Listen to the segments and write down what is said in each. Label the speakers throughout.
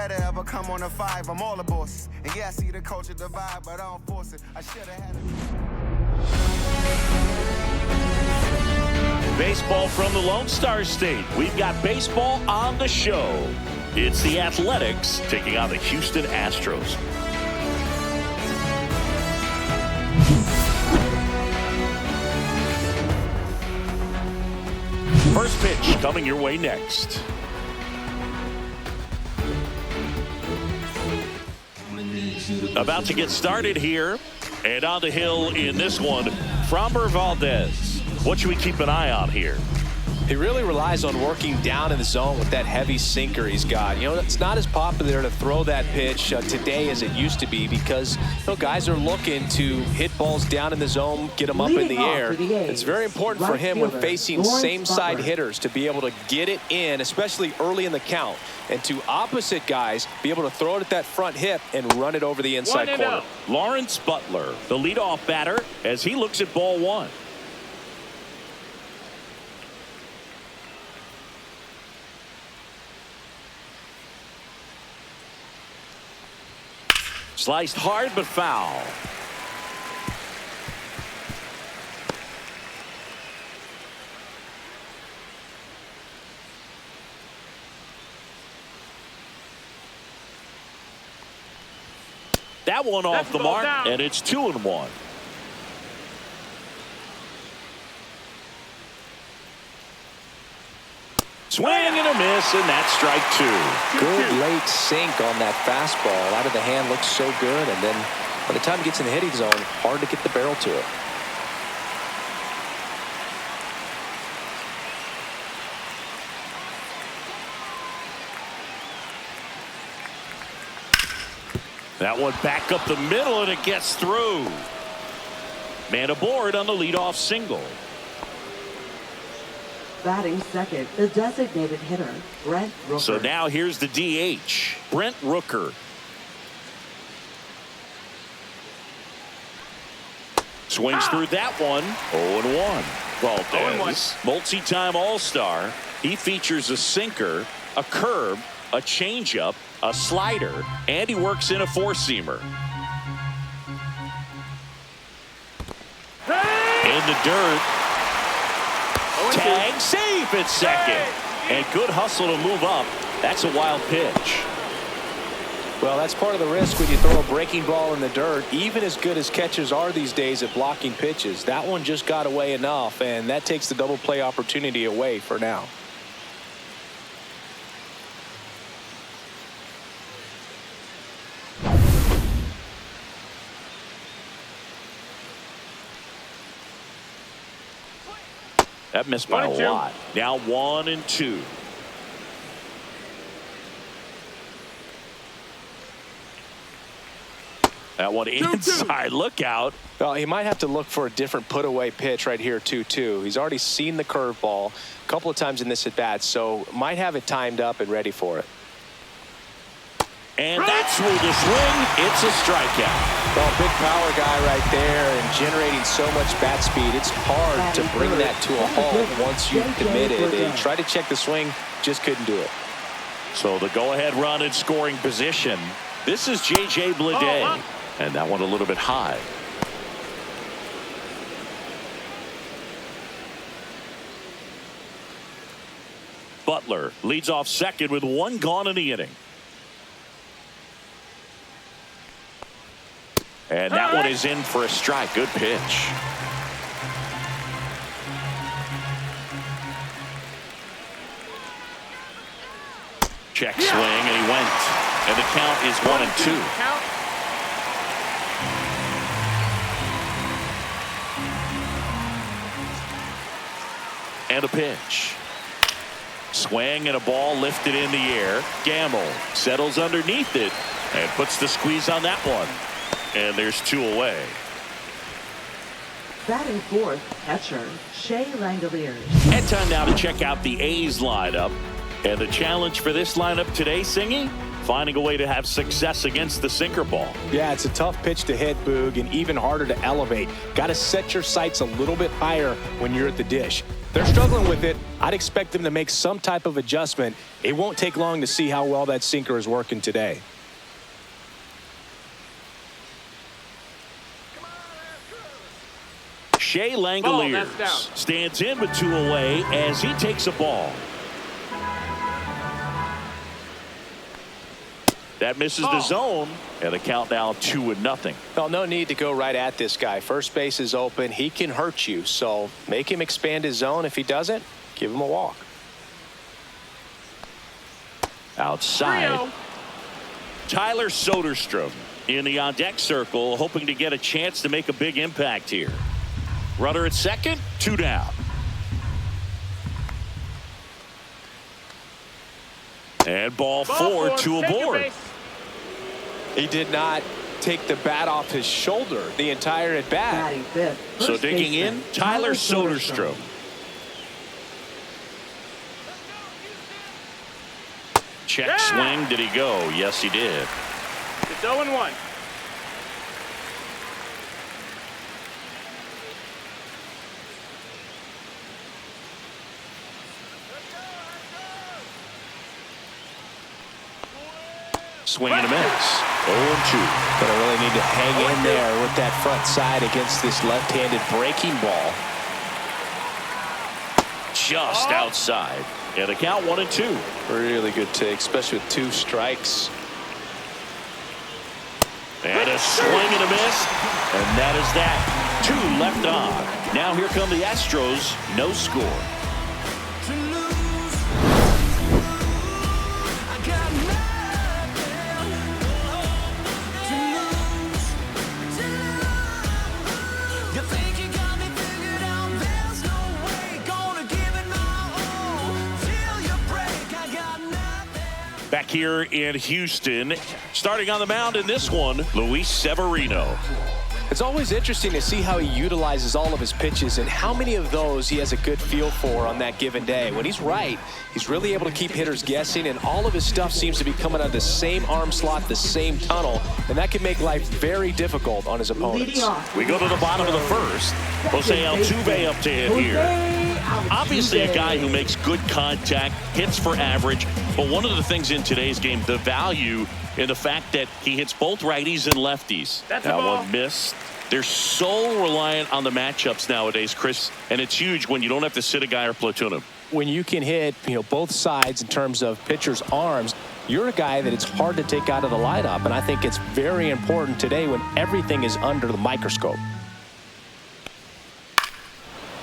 Speaker 1: had to ever come on a 5. I'm all the bosses. And yeah, I see the culture divide, but I don't force it. I should have had it.
Speaker 2: Baseball from the Lone Star State. We've got baseball on the show. It's the Athletics taking on the Houston Astros. First pitch coming your way next. About to get started here. And on the hill in this one, Framber Valdez. What should we keep an eye on here?
Speaker 3: He really relies on working down in the zone with that heavy sinker he's got. You know, it's not as popular to throw that pitch today as it used to be because, you know, guys are looking to hit balls down in the zone, get them up in the air. It's very important for him when facing same-side hitters to be able to get it in, especially early in the count, and to opposite guys be able to throw it at that front hip and run it over the inside corner.
Speaker 2: Lawrence Butler, the leadoff batter, as he looks at ball one. Sliced hard but foul. That one off the mark, and it's 2-1. Swing and a miss, and that's strike 2.
Speaker 3: Good late sink on that fastball. Out of the hand looks so good, and then by the time it gets in the hitting zone, hard to get the barrel to it.
Speaker 2: That one back up the middle, and it gets through. Man aboard on the leadoff single.
Speaker 4: Batting second, the designated hitter, Brent Rooker.
Speaker 2: So now here's the DH, Brent Rooker. Swings through that one. 0-1. Valdez, multi-time All-Star. He features a sinker, a curve, a changeup, a slider, and he works in a four-seamer. In the dirt. Tag, safe at second. And good hustle to move up. That's a wild pitch.
Speaker 3: Well, that's part of the risk when you throw a breaking ball in the dirt. Even as good as catchers are these days at blocking pitches, that one just got away enough, and that takes the double play opportunity away for now.
Speaker 2: That missed by a lot. Now 1-2. That one inside. Look out.
Speaker 3: Well, he might have to look for a different put away pitch right here 2-2. He's already seen the curveball a couple of times in this at bat, so might have it timed up and ready for it.
Speaker 2: And that's through the swing. It's a strikeout.
Speaker 3: Well, big power guy right there and generating so much bat speed. It's hard to bring that to a halt once you've committed. He tried to check the swing, just couldn't do it.
Speaker 2: So the go-ahead run in scoring position. This is J.J. Bleday. And that one a little bit high. Butler leads off second with one gone in the inning. And that one is in for a strike. Good pitch. Check swing, and he went. And the count is 1-2. And a pitch. Swing and a ball lifted in the air. Gamble settles underneath it and puts the squeeze on that one. And there's 2 away.
Speaker 4: Batting fourth, catcher, Shea Langoliers.
Speaker 2: And time now to check out the A's lineup. And the challenge for this lineup today, Singy, finding a way to have success against the sinker ball.
Speaker 3: Yeah, it's a tough pitch to hit, Boog, and even harder to elevate. Got to set your sights a little bit higher when you're at the dish. They're struggling with it. I'd expect them to make some type of adjustment. It won't take long to see how well that sinker is working today.
Speaker 2: Shea Langoliers stands in with 2 away as he takes a ball. That misses the zone, and the count now 2-0.
Speaker 3: Well, no need to go right at this guy. First base is open. He can hurt you, so make him expand his zone. If he doesn't, give him a walk.
Speaker 2: Outside, Tyler Soderstrom in the on-deck circle, hoping to get a chance to make a big impact here. Runner at second, 2 down. And ball 4, 2 aboard.
Speaker 3: He did not take the bat off his shoulder the entire at bat.
Speaker 2: So digging in, Tyler Soderstrom. Check swing. Did he go? Yes, he did.
Speaker 5: It's 0-1.
Speaker 2: Swing and a miss. 0-2.
Speaker 3: Gonna really need to hang in there with that front side against this left-handed breaking ball.
Speaker 2: Just outside. And the count 1-2.
Speaker 3: Really good take, especially with 2 strikes.
Speaker 2: And a swing and a miss. And that is that. 2 left on. Now here come the Astros. No score. Back here in Houston, starting on the mound in this one, Luis Severino.
Speaker 3: It's always interesting to see how he utilizes all of his pitches and how many of those he has a good feel for on that given day. When he's right, he's really able to keep hitters guessing, and all of his stuff seems to be coming out of the same arm slot, the same tunnel, and that can make life very difficult on his opponents.
Speaker 2: We go to the bottom of the first. Jose Altuve up to hit here. Obviously a guy who makes good contact, hits for average, but one of the things in today's game, the value in the fact that he hits both righties and lefties. That one missed. They're so reliant on the matchups nowadays, Chris, and it's huge when you don't have to sit a guy or platoon him.
Speaker 3: When you can hit, both sides in terms of pitchers' arms, you're a guy that it's hard to take out of the lineup, and I think it's very important today when everything is under the microscope.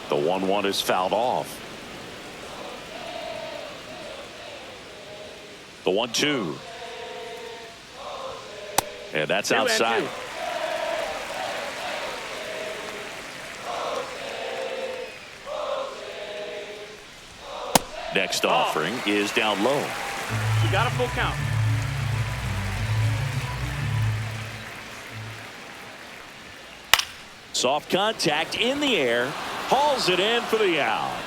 Speaker 2: The 1-1 is fouled off. The 1-2. And that's outside. Next offering is down low.
Speaker 5: You got a full count.
Speaker 2: Soft contact in the air. Hauls it in for the out.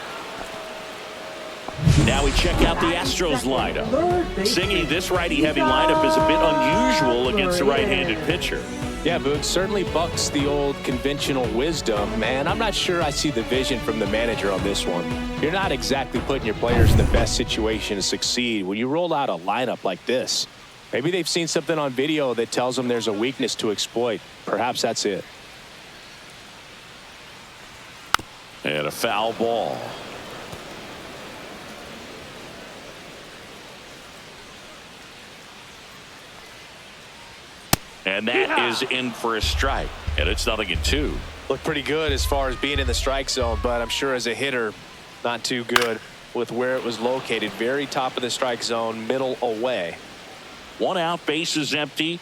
Speaker 2: Now we check out the Astros lineup. Singing, this righty-heavy lineup is a bit unusual against a right-handed pitcher.
Speaker 3: Yeah, Boog, certainly bucks the old conventional wisdom, and I'm not sure I see the vision from the manager on this one. You're not exactly putting your players in the best situation to succeed when you roll out a lineup like this. Maybe they've seen something on video that tells them there's a weakness to exploit. Perhaps that's it.
Speaker 2: And a foul ball. And that is in for a strike. And it's 0-2.
Speaker 3: Looked pretty good as far as being in the strike zone, but I'm sure as a hitter, not too good with where it was located. Very top of the strike zone, middle away.
Speaker 2: 1 out, base is empty.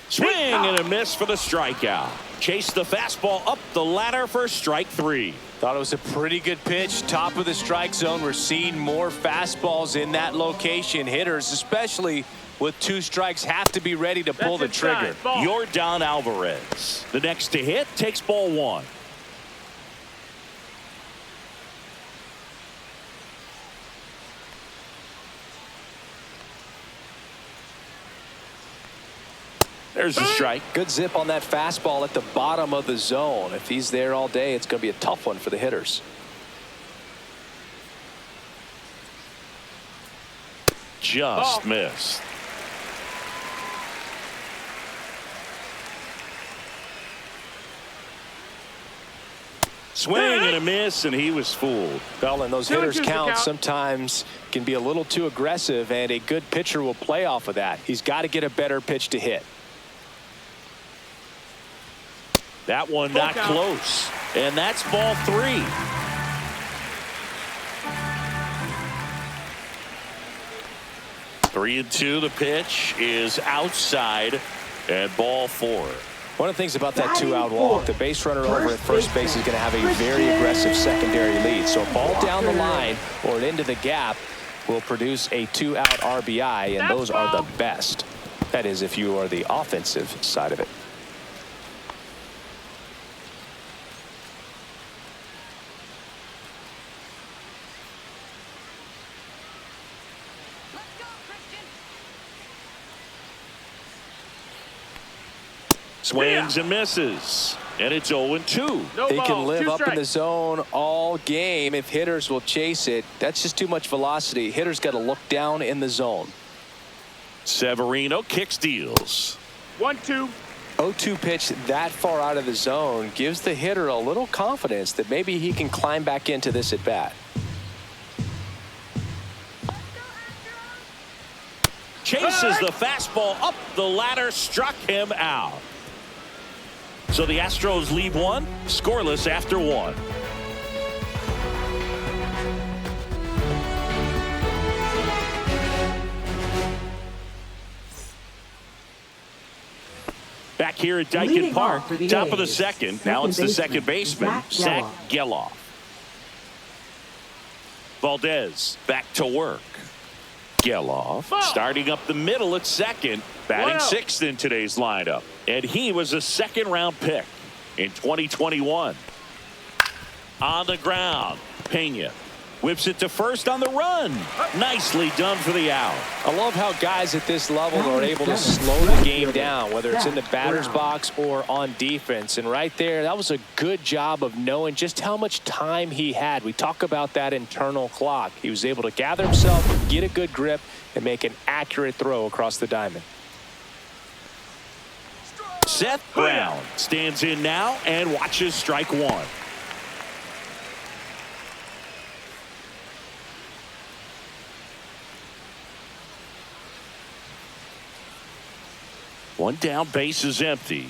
Speaker 2: Swing and a miss for the strikeout. Chase the fastball up the ladder for strike 3.
Speaker 3: Thought it was a pretty good pitch. Top of the strike zone. We're seeing more fastballs in that location. Hitters, especially with 2 strikes, have to be ready to pull the trigger.
Speaker 2: Yordan Alvarez, the next to hit, takes ball 1. There's a strike.
Speaker 3: Good zip on that fastball at the bottom of the zone. If he's there all day, it's going to be a tough one for the hitters.
Speaker 2: Just missed. Swing and a miss, and he was fooled.
Speaker 3: Well, and those hitters count sometimes can be a little too aggressive, and a good pitcher will play off of that. He's got to get a better pitch to hit.
Speaker 2: That one not close, and that's ball 3. Three and two. The pitch is outside, and ball 4.
Speaker 3: One of the things about that 2-out walk, the base runner over at first base is going to have a very aggressive secondary lead. So a ball down the line or into the gap will produce a 2-out RBI, and those are the best. That is, if you are the offensive side of it.
Speaker 2: Swings and misses, and it's 0-2.
Speaker 3: He can live up in the zone all game if hitters will chase it. That's just too much velocity. Hitters got to look down in the zone.
Speaker 2: Severino kick steals.
Speaker 5: 1-2.
Speaker 3: 0-2 pitch that far out of the zone gives the hitter a little confidence that maybe he can climb back into this at bat.
Speaker 2: Chases the fastball up the ladder, struck him out. So the Astros lead 1, scoreless after 1. Back here at Dyken Park, top of the second. Now it's the second baseman, Zach Geloff. Valdez back to work. Geloff starting up the middle at second, batting 6th in today's lineup, and he was a 2nd-round pick in 2021. On the ground, Pena whips it to first on the run. Nicely done for the out.
Speaker 3: I love how guys at this level are able to slow the game down, whether it's in the batter's box or on defense. And right there, that was a good job of knowing just how much time he had. We talk about that internal clock. He was able to gather himself, get a good grip, and make an accurate throw across the diamond.
Speaker 2: Seth Brown stands in now and watches strike 1. One down, base is empty.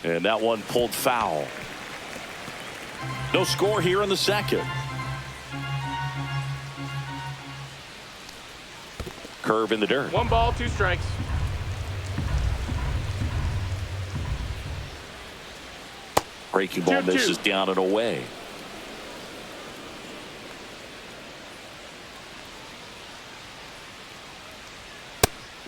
Speaker 2: And that one pulled foul. No score here in the second. Curve in the dirt.
Speaker 5: 1 ball, 2 strikes.
Speaker 2: Breaking ball misses down and away.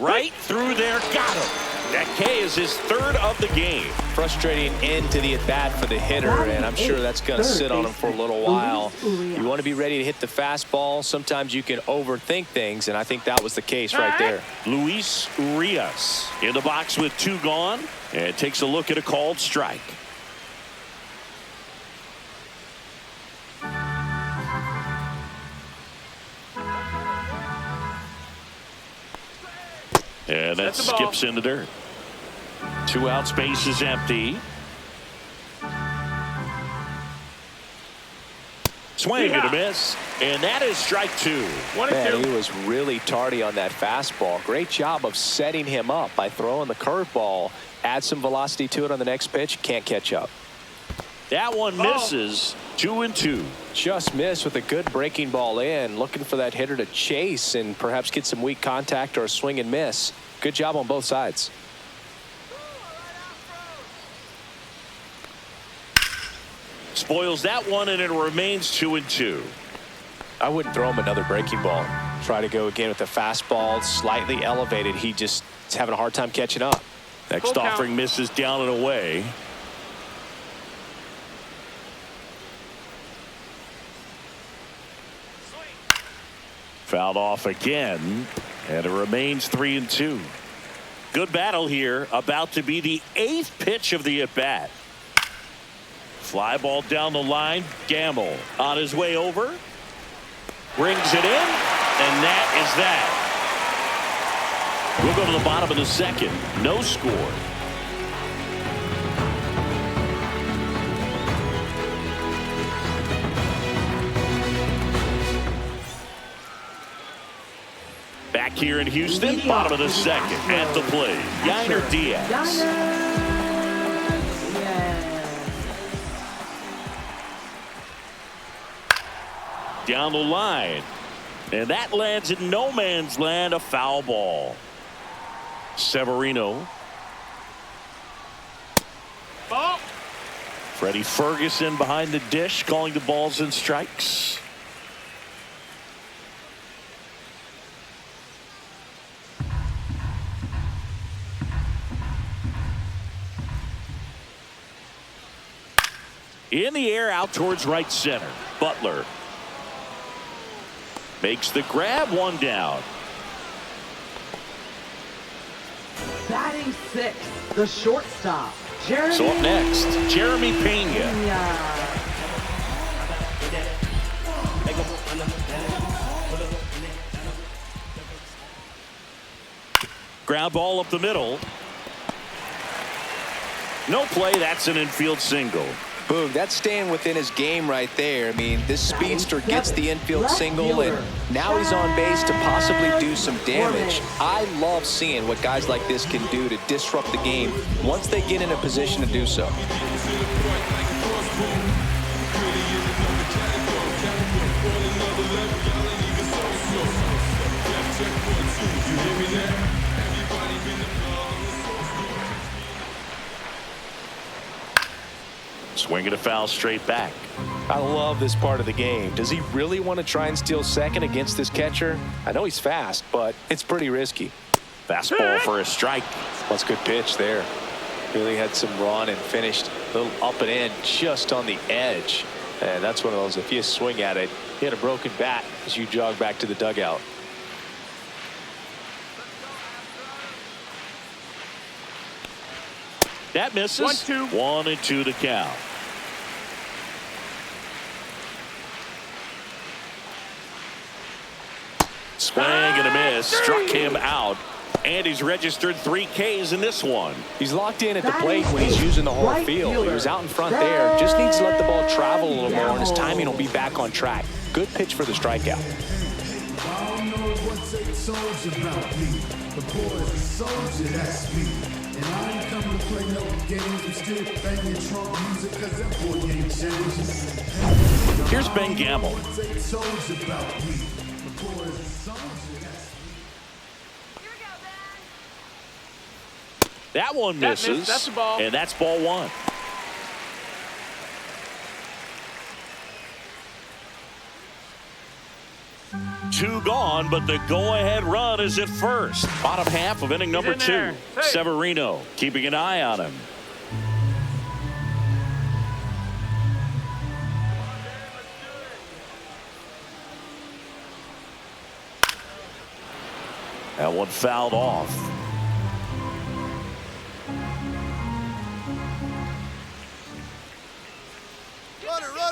Speaker 2: Right through there, got him. That K is his 3rd of the game.
Speaker 3: Frustrating end to the at-bat for the hitter, and I'm sure that's going to sit on him for a little while. You want to be ready to hit the fastball. Sometimes you can overthink things, and I think that was the case right there.
Speaker 2: Luis Urias in the box with 2 gone, and takes a look at a called strike. And that skips in the dirt. 2 out, space is empty. Swing and a miss, and that is strike 2.
Speaker 3: Man, he was really tardy on that fastball. Great job of setting him up by throwing the curveball. Add some velocity to it on the next pitch. Can't catch up.
Speaker 2: That one misses. 2-2.
Speaker 3: Just missed with a good breaking ball in. Looking for that hitter to chase and perhaps get some weak contact or a swing and miss. Good job on both sides.
Speaker 2: Spoils that one, and it remains 2-2.
Speaker 3: I wouldn't throw him another breaking ball. Try to go again with the fastball slightly elevated. He just is having a hard time catching up.
Speaker 2: Next offering misses down and away. Fouled off again, and it remains 3-2. good battle here. About to be the 8th pitch of the at-bat. Fly ball down the line. Gamble on his way over. Brings it in. And that is that. We'll go to the bottom of the second. No score. Back here in Houston, bottom of the second. At the plate, Yainer Diaz. Down the line. And that lands in no man's land, a foul ball. Severino.
Speaker 5: Ball.
Speaker 2: Freddie Ferguson behind the dish, calling the balls and strikes. In the air, out towards right center. Butler makes the grab, one down.
Speaker 4: Batting 6th, the shortstop, Jeremy.
Speaker 2: So up next, Jeremy Pena. Ground ball up the middle. No play, that's an infield single.
Speaker 3: Boom, that's staying within his game right there. I mean, this speedster gets the infield single, and now he's on base to possibly do some damage. I love seeing what guys like this can do to disrupt the game once they get in a position to do so.
Speaker 2: Swinging a foul straight back.
Speaker 3: I love this part of the game. Does he really want to try and steal second against this catcher? I know he's fast, but it's pretty risky.
Speaker 2: Fastball for a strike.
Speaker 3: That's a good pitch there. Really had some run and finished a little up and in just on the edge. And that's one of those, if you swing at it, you had a broken bat as you jog back to the dugout.
Speaker 2: That misses.
Speaker 5: 1-2.
Speaker 2: 1-2 the count. Swing and a miss. Struck him out. And he's registered 3 Ks in this one.
Speaker 3: He's locked in at the plate when he's using the whole field. He was out in front there. Just needs to let the ball travel a little more, and his timing will be back on track. Good pitch for the strikeout.
Speaker 6: I don't know what they told you about me. The boys, the soldier, that's me. And I ain't come to play no games. I'm still banging Trump music because that boy ain't changed.
Speaker 2: Here's Ben Gamble.
Speaker 6: What they told you about me. The boys, the soldier, that's me.
Speaker 2: That one misses.
Speaker 5: That's a ball.
Speaker 2: And that's ball 1. Two gone, but the go-ahead run is at first. Bottom half of inning number 2. Severino keeping an eye on him. That one fouled off.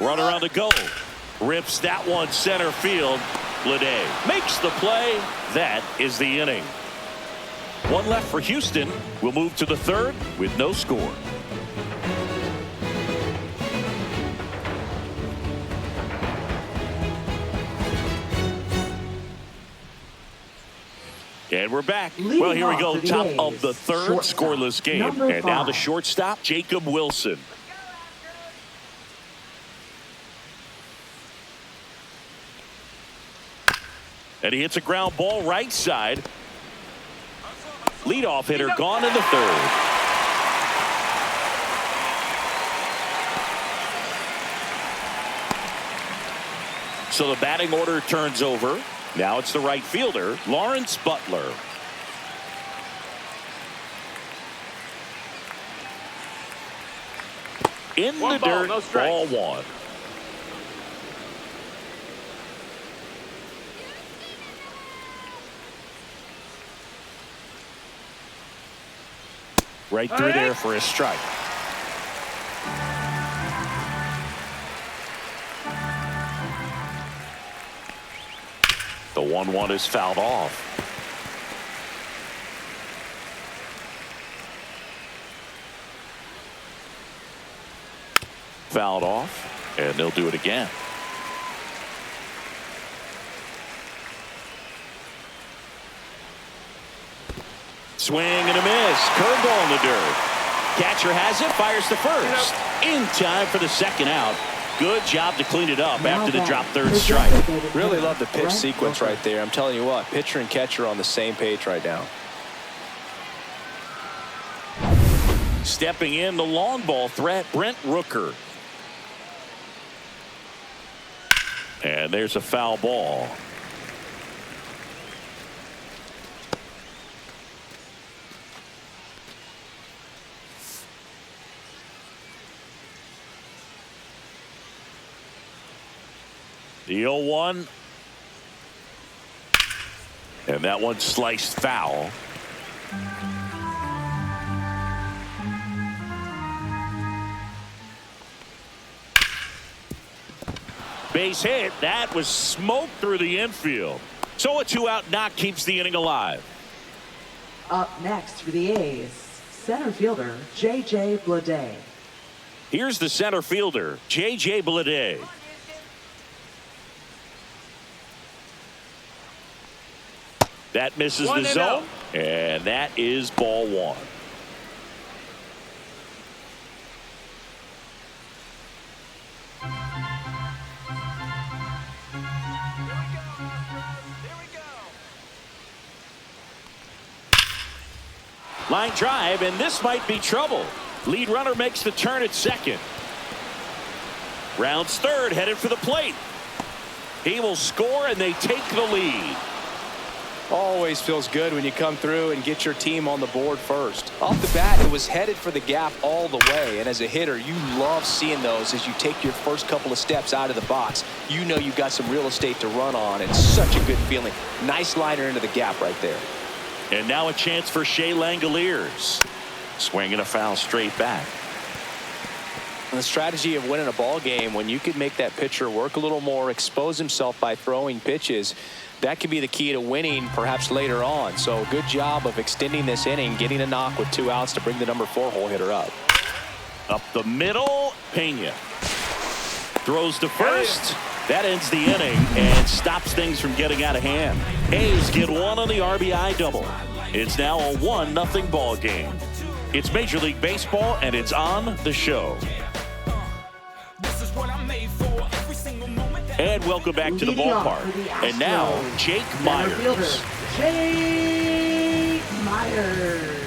Speaker 2: Runner on the go. Rips that one center field. Lede makes the play. That is the inning. One left for Houston. We'll move to the 3rd with no score. And we're back. Well, here we go. Top of the 3rd, scoreless game. And now the shortstop, Jacob Wilson. And he hits a ground ball right side. Leadoff hitter gone in the 3rd. So the batting order turns over. Now it's the right fielder, Lawrence Butler. In the dirt,
Speaker 5: no strikes.
Speaker 2: ball 1. Right through there for a strike. The 1-1 is fouled off. Fouled off, and they'll do it again. Swing and a miss. Curveball in the dirt. Catcher has it, fires to first. In time for the second out. Good job to clean it up after the drop third strike.
Speaker 3: Really love the pitch sequence right there. I'm telling you what, pitcher and catcher are on the same page right now.
Speaker 2: Stepping in, the long ball threat, Brent Rooker. And there's a foul ball. The 0-1. And that one sliced foul. Base hit. That was smoked through the infield. So a 2-out knock keeps the inning alive.
Speaker 4: Up next for the A's, center fielder J.J. Bleday.
Speaker 2: Here's the center fielder, J.J. Bleday. That misses the zone, and that is ball one. Line drive, and this might be trouble. Lead runner makes the turn at second. Rounds third, headed for the plate. He will score, and they take the lead.
Speaker 3: Always feels good when you come through and get your team on the board first. Off the bat, it was headed for the gap all the way, and as a hitter, you love seeing those as you take your first couple of steps out of the box. You know you've got some real estate to run on. It's such a good feeling. Nice liner into the gap right there.
Speaker 2: And now a chance for Shea Langoliers. Swinging a foul straight back.
Speaker 3: And the strategy of winning a ball game, when you could make that pitcher work a little more, expose himself by throwing pitches, that could be the key to winning perhaps later on. So good job of extending this inning, getting a knock with 2 outs to bring the number 4 hole hitter up.
Speaker 2: Up the middle, Pena throws to first. That ends the inning and stops things from getting out of hand. A's get one on the RBI double. It's now a 1-0 ball game. It's Major League Baseball, and it's on the show. And welcome back to the ballpark. And now, Jake Myers.
Speaker 4: Jake Myers.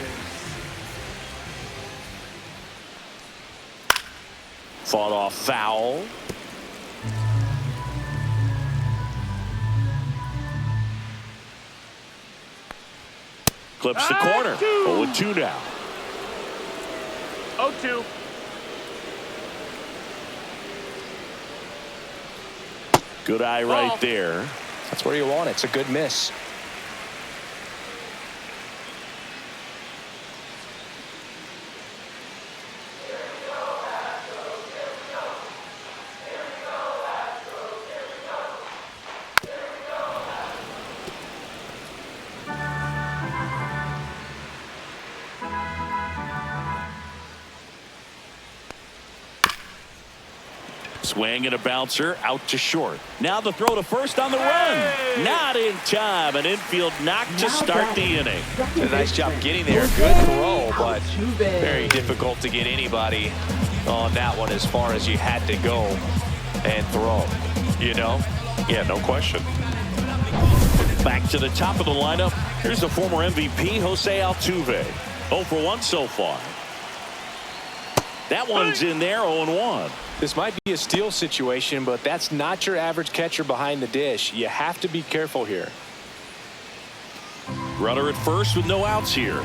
Speaker 2: Fought off foul. Clips the corner. 0-2 now.
Speaker 5: 0-2.
Speaker 2: Good eye right there.
Speaker 3: That's where you want it. It's a good miss.
Speaker 2: Swing and a bouncer out to short. Now the throw to first on the run. Not in time. An infield knock to start the inning.
Speaker 3: Did a nice job getting there. Good throw, but very difficult to get anybody on that one as far as you had to go and throw. You know?
Speaker 2: Yeah, no question. Back to the top of the lineup. Here's the former MVP, Jose Altuve. 0 for 1 so far. That one's in there, 0-1.
Speaker 3: This might be a steal situation, but that's not your average catcher behind the dish. You have to be careful here.
Speaker 2: Runner at first with no outs here.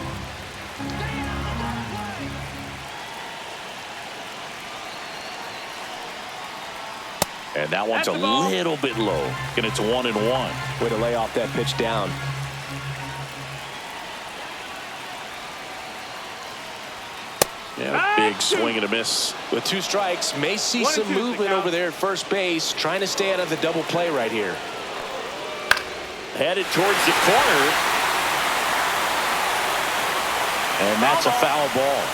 Speaker 2: And that one's a little bit low. And it's 1-1.
Speaker 3: Way to lay off that pitch down.
Speaker 2: Yeah, big swing and a miss.
Speaker 3: With 2 strikes, may see
Speaker 5: 1-2
Speaker 3: some movement over there at first base, trying to stay out of the double play right here.
Speaker 2: Headed towards the corner. And that's a foul ball.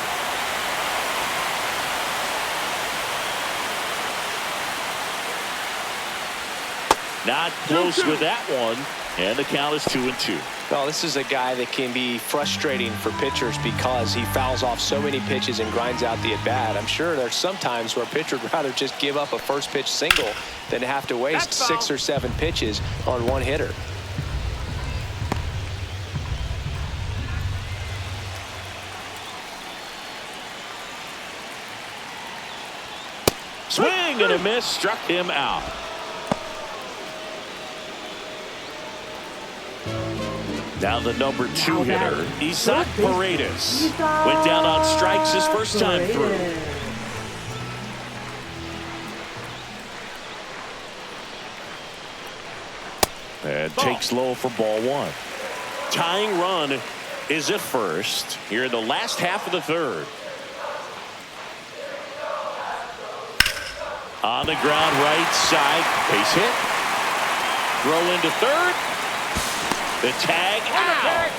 Speaker 2: Not close with that one. And the count is 2-2.
Speaker 3: Well, this is a guy that can be frustrating for pitchers because he fouls off so many pitches and grinds out the at-bat. I'm sure there's some times where a pitcher would rather just give up a first pitch single than have to waste 6 or 7 pitches on one hitter.
Speaker 2: Swing and a miss, struck him out. Now the number 2 hitter, Isaac Paredes, went down on strikes his first time through. And takes low for ball 1. Tying run is at first here in the last half of the 3rd. On the ground, right side, base hit. Throw into 3rd. The tag out.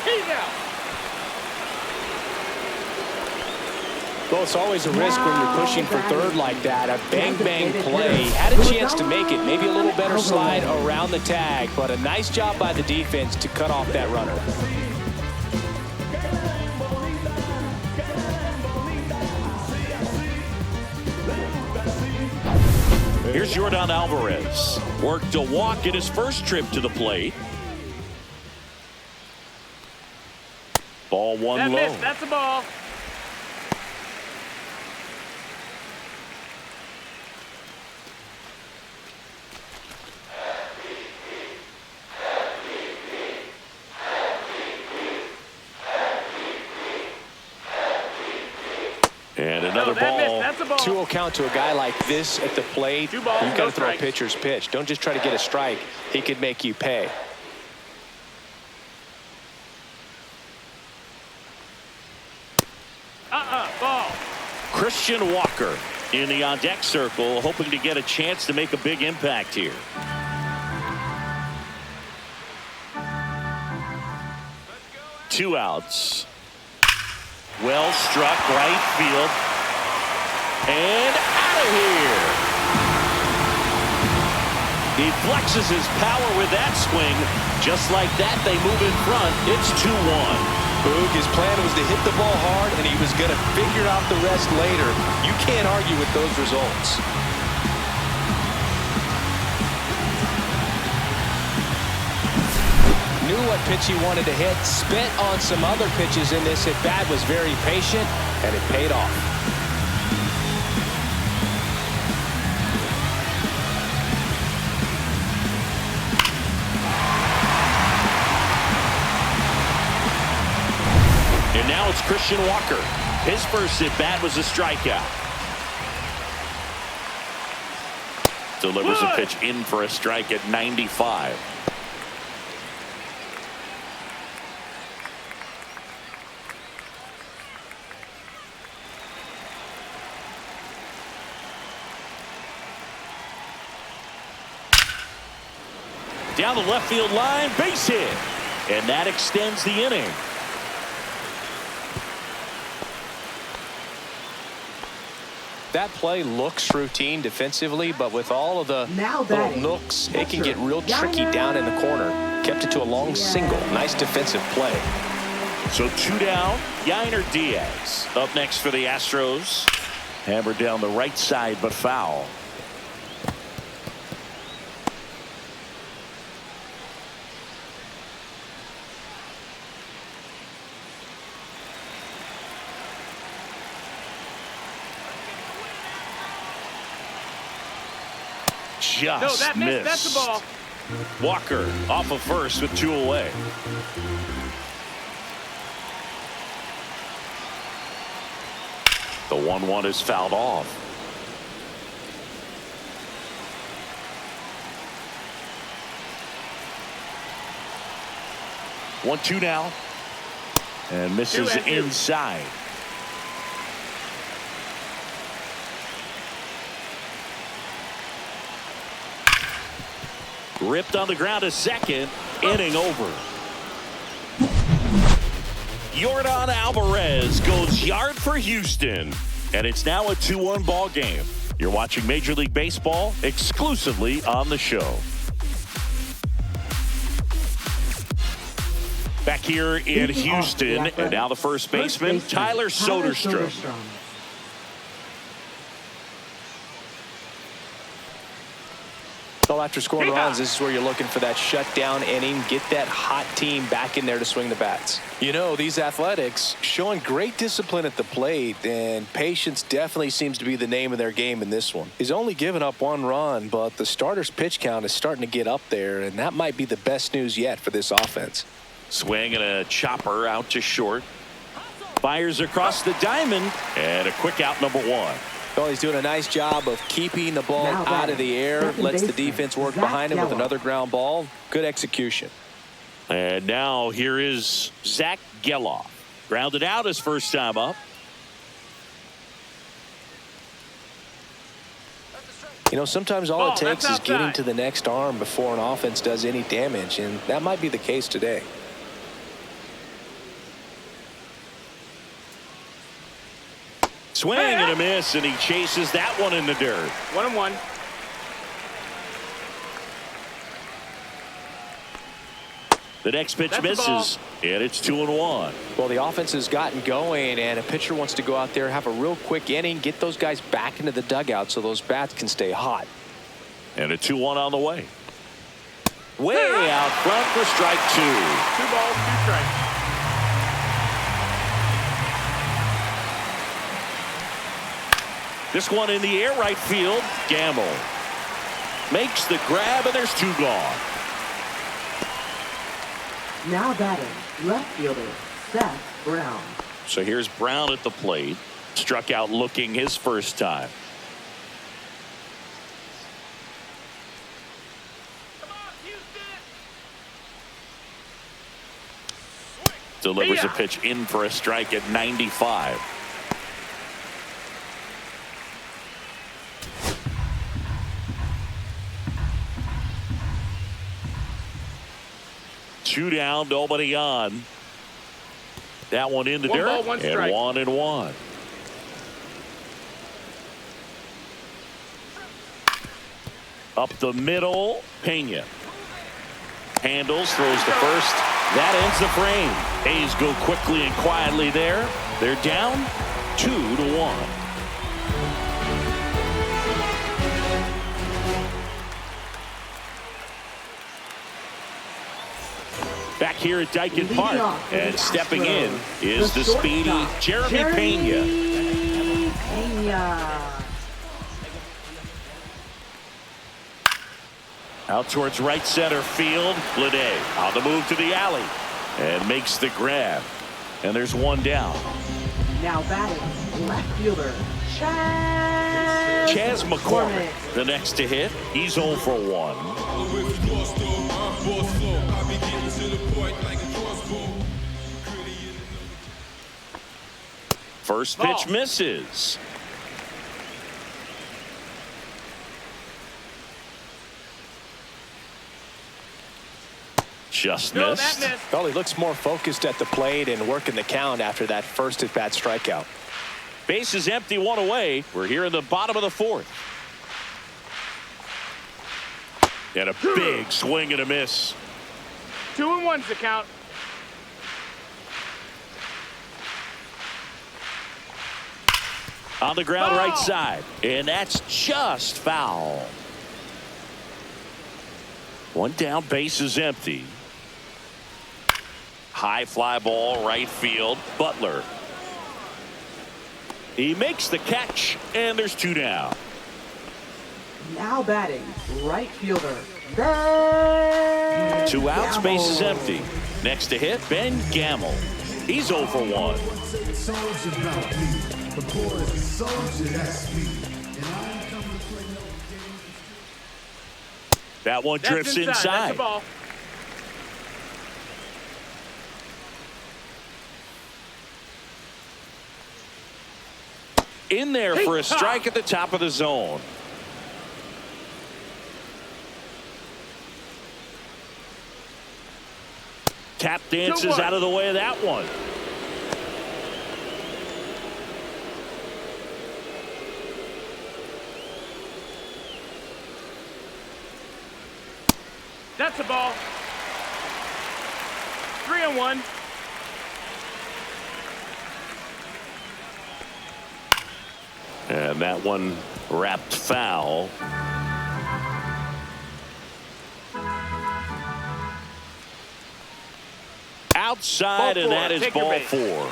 Speaker 3: Well, it's always a risk when you're pushing for 3rd like that. A bang-bang play. Had a chance to make it. Maybe a little better slide around the tag, but a nice job by the defense to cut off that runner.
Speaker 2: Here's Yordan Alvarez. Worked a walk in his first trip to the plate. Ball 1
Speaker 5: That
Speaker 2: low.
Speaker 5: missed. That's a ball.
Speaker 2: And another ball.
Speaker 5: That's a ball.
Speaker 3: 2-0 count to a guy like this at the plate.
Speaker 5: 2 balls,
Speaker 3: You've got
Speaker 5: no
Speaker 3: to throw a
Speaker 5: strikes.
Speaker 3: pitcher's pitch. Don't just try to get a strike. He could make you pay.
Speaker 5: Ball.
Speaker 2: Christian Walker in the on-deck circle, hoping to get a chance to make a big impact here. Two outs. Well struck, right field. And out of here. He flexes his power with that swing. Just like that, they move in front. It's 2-1.
Speaker 3: Boog, his plan was to hit the ball hard, and he was going to figure out the rest later. You can't argue with those results. Knew what pitch he wanted to hit, spent on some other pitches in this at-bat, was very patient, and it paid off.
Speaker 2: And now it's Christian Walker. His first at-bat was a strikeout. Delivers a pitch in for a strike at 95. Down the left field line, base hit. And that extends the inning.
Speaker 3: That play looks routine defensively, but with all of the
Speaker 4: Now
Speaker 3: little
Speaker 4: batting,
Speaker 3: nooks, it can get
Speaker 4: catcher,
Speaker 3: real tricky down in the corner. Kept it to a long single. Nice defensive play.
Speaker 2: So 2 down, Yainer Diaz up next for the Astros. Hammered down the right side, but foul. Just missed.
Speaker 5: That's a ball.
Speaker 2: Walker off of first with 2 away. The 1-1 is fouled off. One, 2 now. And misses
Speaker 5: 2-2.
Speaker 2: inside. Ripped on the ground to second. Inning over. Yordan Alvarez goes yard for Houston. And it's now a 2-1 ball game. You're watching Major League Baseball exclusively on the show. Back here in Houston, and now the first baseman, Tyler Soderstrom.
Speaker 3: So after scoring runs, this is where you're looking for that shutdown inning. Get that hot team back in there to swing the bats. You know, these Athletics showing great discipline at the plate, and patience definitely seems to be the name of their game in this one. He's only given up 1 run, but the starter's pitch count is starting to get up there, and that might be the best news yet for this offense.
Speaker 2: Swing and a chopper out to short. Fires across the diamond, and a quick out, number 1.
Speaker 3: Well, he's doing a nice job of keeping the ball out of the air. Lets the defense work behind him with another ground ball. Good execution.
Speaker 2: And now here is Zach Geloff. Grounded out his first time up.
Speaker 3: You know, sometimes all it takes is getting to the next arm before an offense does any damage, and that might be the case today.
Speaker 2: Swing and a miss, and he chases that one in the dirt.
Speaker 5: 1-1.
Speaker 2: The next pitch misses, and it's 2-1.
Speaker 3: Well, the offense has gotten going, and a pitcher wants to go out there, have a real quick inning, get those guys back into the dugout so those bats can stay hot.
Speaker 2: And a 2-1 on the way. Way out front for strike 2.
Speaker 5: 2 balls, 2 strikes.
Speaker 2: This one in the air, right field. Gamble makes the grab, and there's 2 gone.
Speaker 4: Now batting, left fielder, Seth Brown.
Speaker 2: So here's Brown at the plate. Struck out looking his first time. Delivers a pitch in for a strike at 95. Two down, nobody on. That one in the dirt,
Speaker 5: ball, 1 strike.
Speaker 2: And 1-1. Up the middle, Pena. Handles, throws to first. That ends the frame. A's go quickly and quietly there. They're down 2-1. Back here at Dyken Park, and stepping in is the speedy Jeremy Pena. Out towards right center field. Bleday on the move to the alley and makes the grab. And there's 1 down.
Speaker 4: Now batting, left fielder, Chaz
Speaker 2: McCormick, the next to hit. He's 0 for 1. First pitch misses. Just missed.
Speaker 3: Well, he looks more focused at the plate and working the count after that first at-bat strikeout.
Speaker 2: Base is empty, 1 away. We're here in the bottom of the 4th. And a big swing and a miss.
Speaker 5: 2-1's the count.
Speaker 2: On the ground, right side. And that's just foul. 1 down, base is empty. High fly ball, right field. Butler. He makes the catch, and there's 2 down.
Speaker 4: Now batting, right fielder,
Speaker 2: 2 outs, base is empty. Next to hit, Ben Gamble. He's 0 for 1. That one drifts inside. In there for a strike at the top of the zone. Tap dances out of the way of that one.
Speaker 5: That's a ball. 3-1.
Speaker 2: And that one wrapped foul. Outside, and that is ball 4.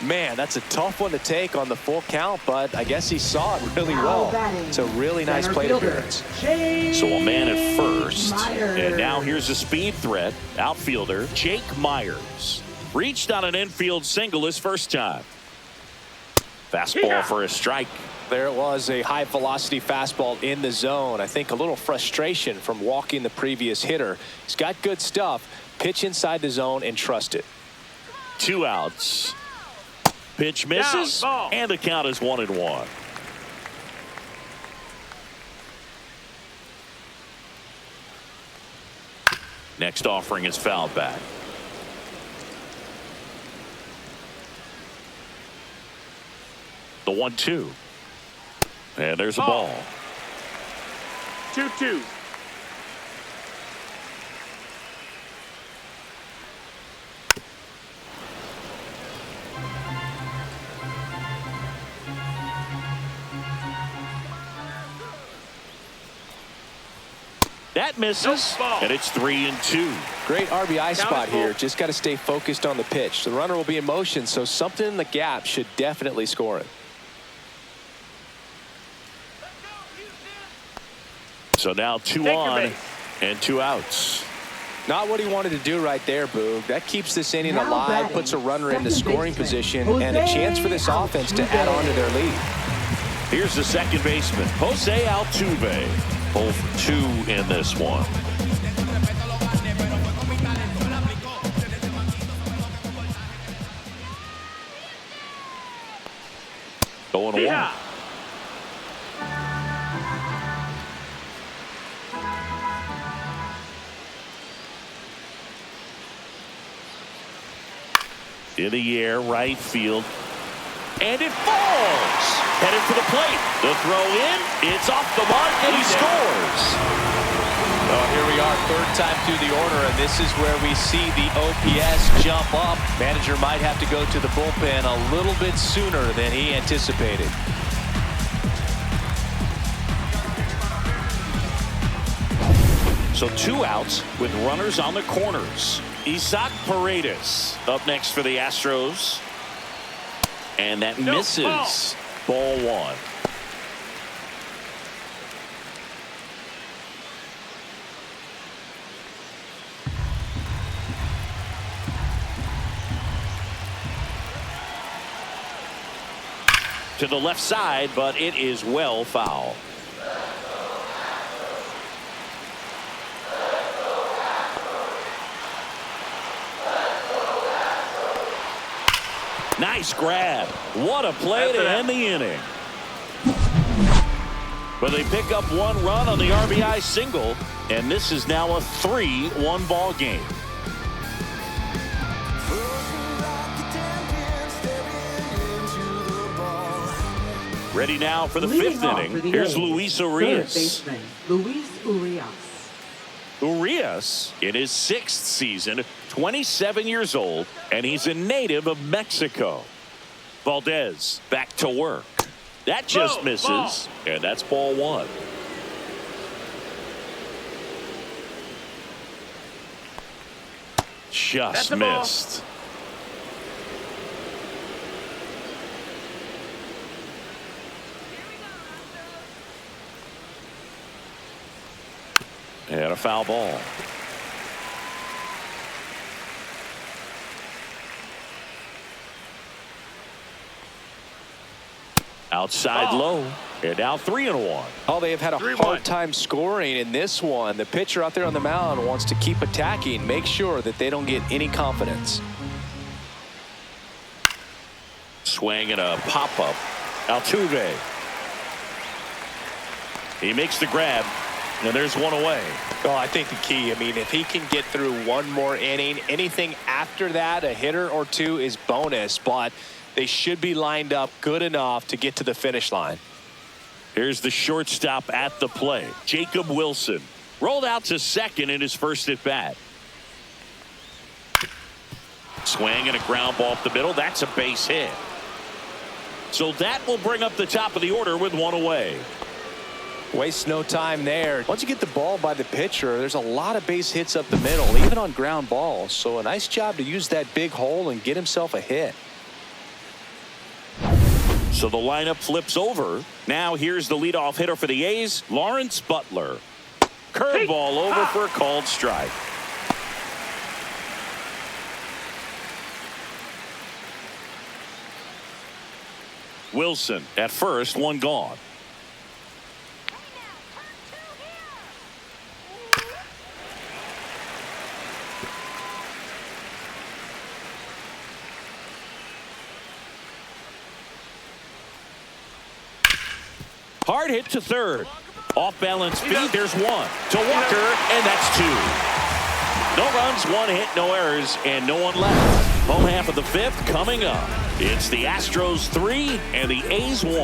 Speaker 3: Man, that's a tough one to take on the full count, but I guess he saw it really well. It's a really nice plate appearance.
Speaker 2: So a man at first. And now here's a speed threat. Outfielder Jake Myers. Reached on an infield single his first time. Fastball for a strike.
Speaker 3: There it was, a high velocity fastball in the zone. I think a little frustration from walking the previous hitter. He's got good stuff. Pitch inside the zone and trust it.
Speaker 2: 2 outs. Pitch misses, and the count is 1-1. Next offering is fouled back. The 1-2. And there's a ball.
Speaker 5: 2-2.
Speaker 2: That misses, and it's 3-2.
Speaker 3: Great RBI spot here. Just got to stay focused on the pitch. The runner will be in motion, so something in the gap should definitely score it.
Speaker 2: So now 2 on and 2 outs.
Speaker 3: Not what he wanted to do right there, Boog. That keeps this inning alive, puts a runner in the scoring position, and a chance for this offense to add on to their lead.
Speaker 2: Here's the second baseman, Jose Altuve. 0 for 2 in this one. Going 1. In the air, right field. And it falls. Headed for the plate. The throw in. It's off the mark, and he scores.
Speaker 3: Well, here we are, third time through the order, and this is where we see the OPS jump up. Manager might have to go to the bullpen a little bit sooner than he anticipated.
Speaker 2: So 2 outs with runners on the corners. Isaac Paredes up next for the Astros. And that misses. Ball 1. To the left side, but it is well foul. Nice grab. What a play to end the inning. But they pick up 1 run on the RBI single, and this is now a 3-1 ball game. Ready now for the 5th inning. Here's Luis Urias. Urias in his 6th season, 27 years old, and he's a native of Mexico. Valdez back to work. That just misses, and that's ball 1. Just missed. And a foul ball. Outside low, and now 3-1.
Speaker 3: Oh, they have had a hard time scoring in this one. The pitcher out there on the mound wants to keep attacking, make sure that they don't get any confidence.
Speaker 2: Swing and a pop-up. Altuve. He makes the grab, and there's 1 away.
Speaker 3: Well, I think the key, I mean, if he can get through one more inning, anything after that, a hitter or two is bonus, but they should be lined up good enough to get to the finish line.
Speaker 2: Here's the shortstop at the plate, Jacob Wilson. Rolled out to second in his first at bat. Swing and a ground ball up the middle. That's a base hit. So that will bring up the top of the order with one away.
Speaker 3: Waste no time there. Once you get the ball by the pitcher, there's a lot of base hits up the middle, even on ground balls. So a nice job to use that big hole and get himself a hit.
Speaker 2: So the lineup flips over. Now here's the leadoff hitter for the A's, Lawrence Butler. Curveball over for a called strike. Wilson at first, one gone. Hard hit to third. Off balance feed. There's one to Walker, and that's two. No runs, one hit, no errors, and no one left. Home half of the fifth coming up. It's the Astros 3 and the A's 1.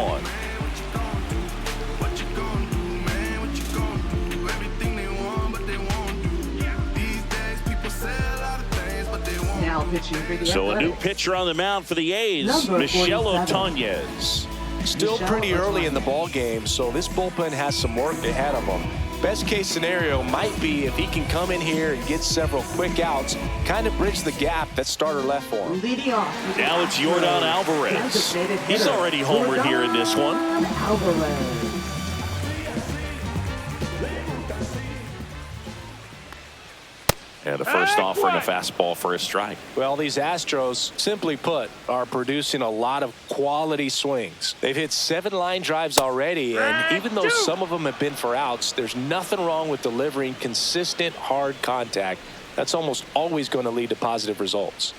Speaker 4: Now pitching for the
Speaker 2: So a new
Speaker 4: Athletics.
Speaker 2: pitcher on the mound for the A's,
Speaker 4: Number
Speaker 2: Michelle
Speaker 4: 47.
Speaker 2: Otañez.
Speaker 3: Still pretty early in the ball game, so this bullpen has some work ahead of them. Best case scenario might be if he can come in here and get several quick outs, kind of bridge the gap that starter left for him.
Speaker 4: Leading off with the
Speaker 2: Now it's
Speaker 4: Astros,
Speaker 2: Yordan Alvarez.
Speaker 4: designated
Speaker 2: He's
Speaker 4: hitter,
Speaker 2: already homered here in this one.
Speaker 4: Yordan Alvarez.
Speaker 2: And the first offering a fastball for a strike.
Speaker 3: Well, these Astros, simply put, are producing a lot of quality swings. They've hit 7 line drives already, and even though some of them have been for outs, there's nothing wrong with delivering consistent, hard contact. That's almost always going to lead to positive results.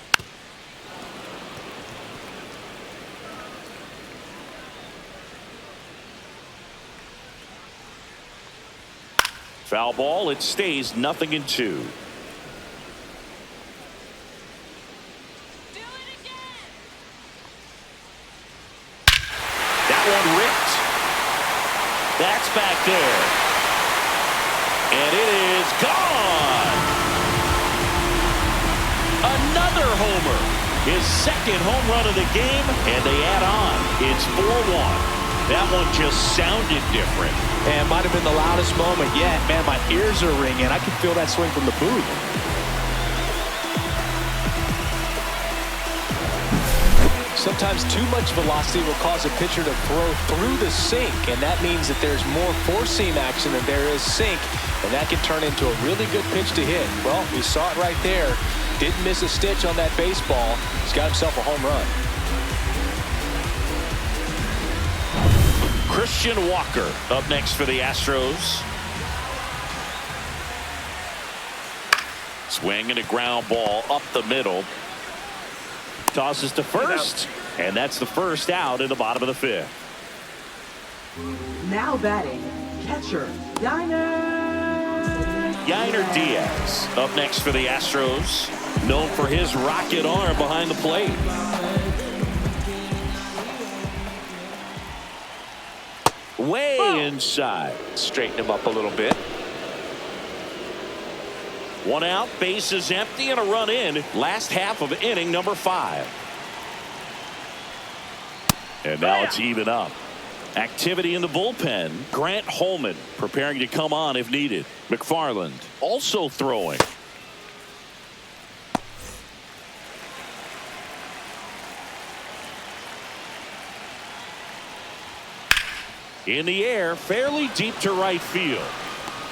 Speaker 2: Foul ball, it stays 0-2. That one ripped. That's back there. And it is gone. Another homer. His second home run of the game, and they add on. It's 4-1. That one just sounded different.
Speaker 3: And might have been the loudest moment yet. Man, my ears are ringing. I can feel that swing from the booth. Sometimes too much velocity will cause a pitcher to throw through the sink, and that means that there's more four-seam action than there is sink, and that can turn into a really good pitch to hit. Well, we saw it right there. Didn't miss a stitch on that baseball. He's got himself a home run.
Speaker 2: Christian Walker up next for the Astros. Swing and a ground ball up the middle. Tosses to first, and that's the first out in the bottom of the fifth.
Speaker 4: Now batting, catcher,
Speaker 2: Yainer Diaz up next for the Astros, known for his rocket arm behind the plate. Way inside.
Speaker 3: Straighten him up a little bit.
Speaker 2: One out, bases empty, and a run in. Last half of inning number 5. And now it's even up. Activity in the bullpen. Grant Holman preparing to come on if needed. McFarland also throwing. In the air, fairly deep to right field.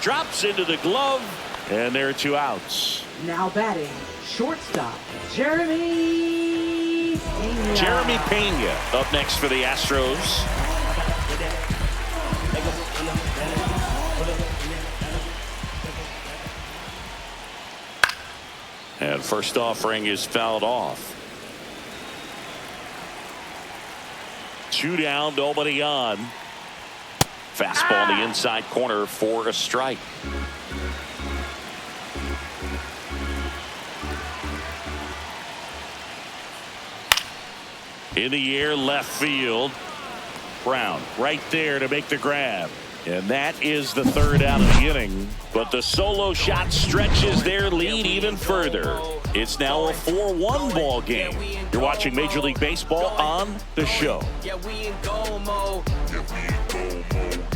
Speaker 2: Drops into the glove, and there are 2 outs.
Speaker 4: now batting, shortstop, Jeremy Pena.
Speaker 2: Jeremy Pena up next for the Astros. And first offering is fouled off. 2 down, nobody on. Fastball in the inside corner for a strike. In the air, left field. Brown right there to make the grab. And that is the third out of the inning. But the solo shot stretches their lead even further. It's now a 4-1 ball game. You're watching Major League Baseball on The Show.
Speaker 7: Yeah, we in go mode.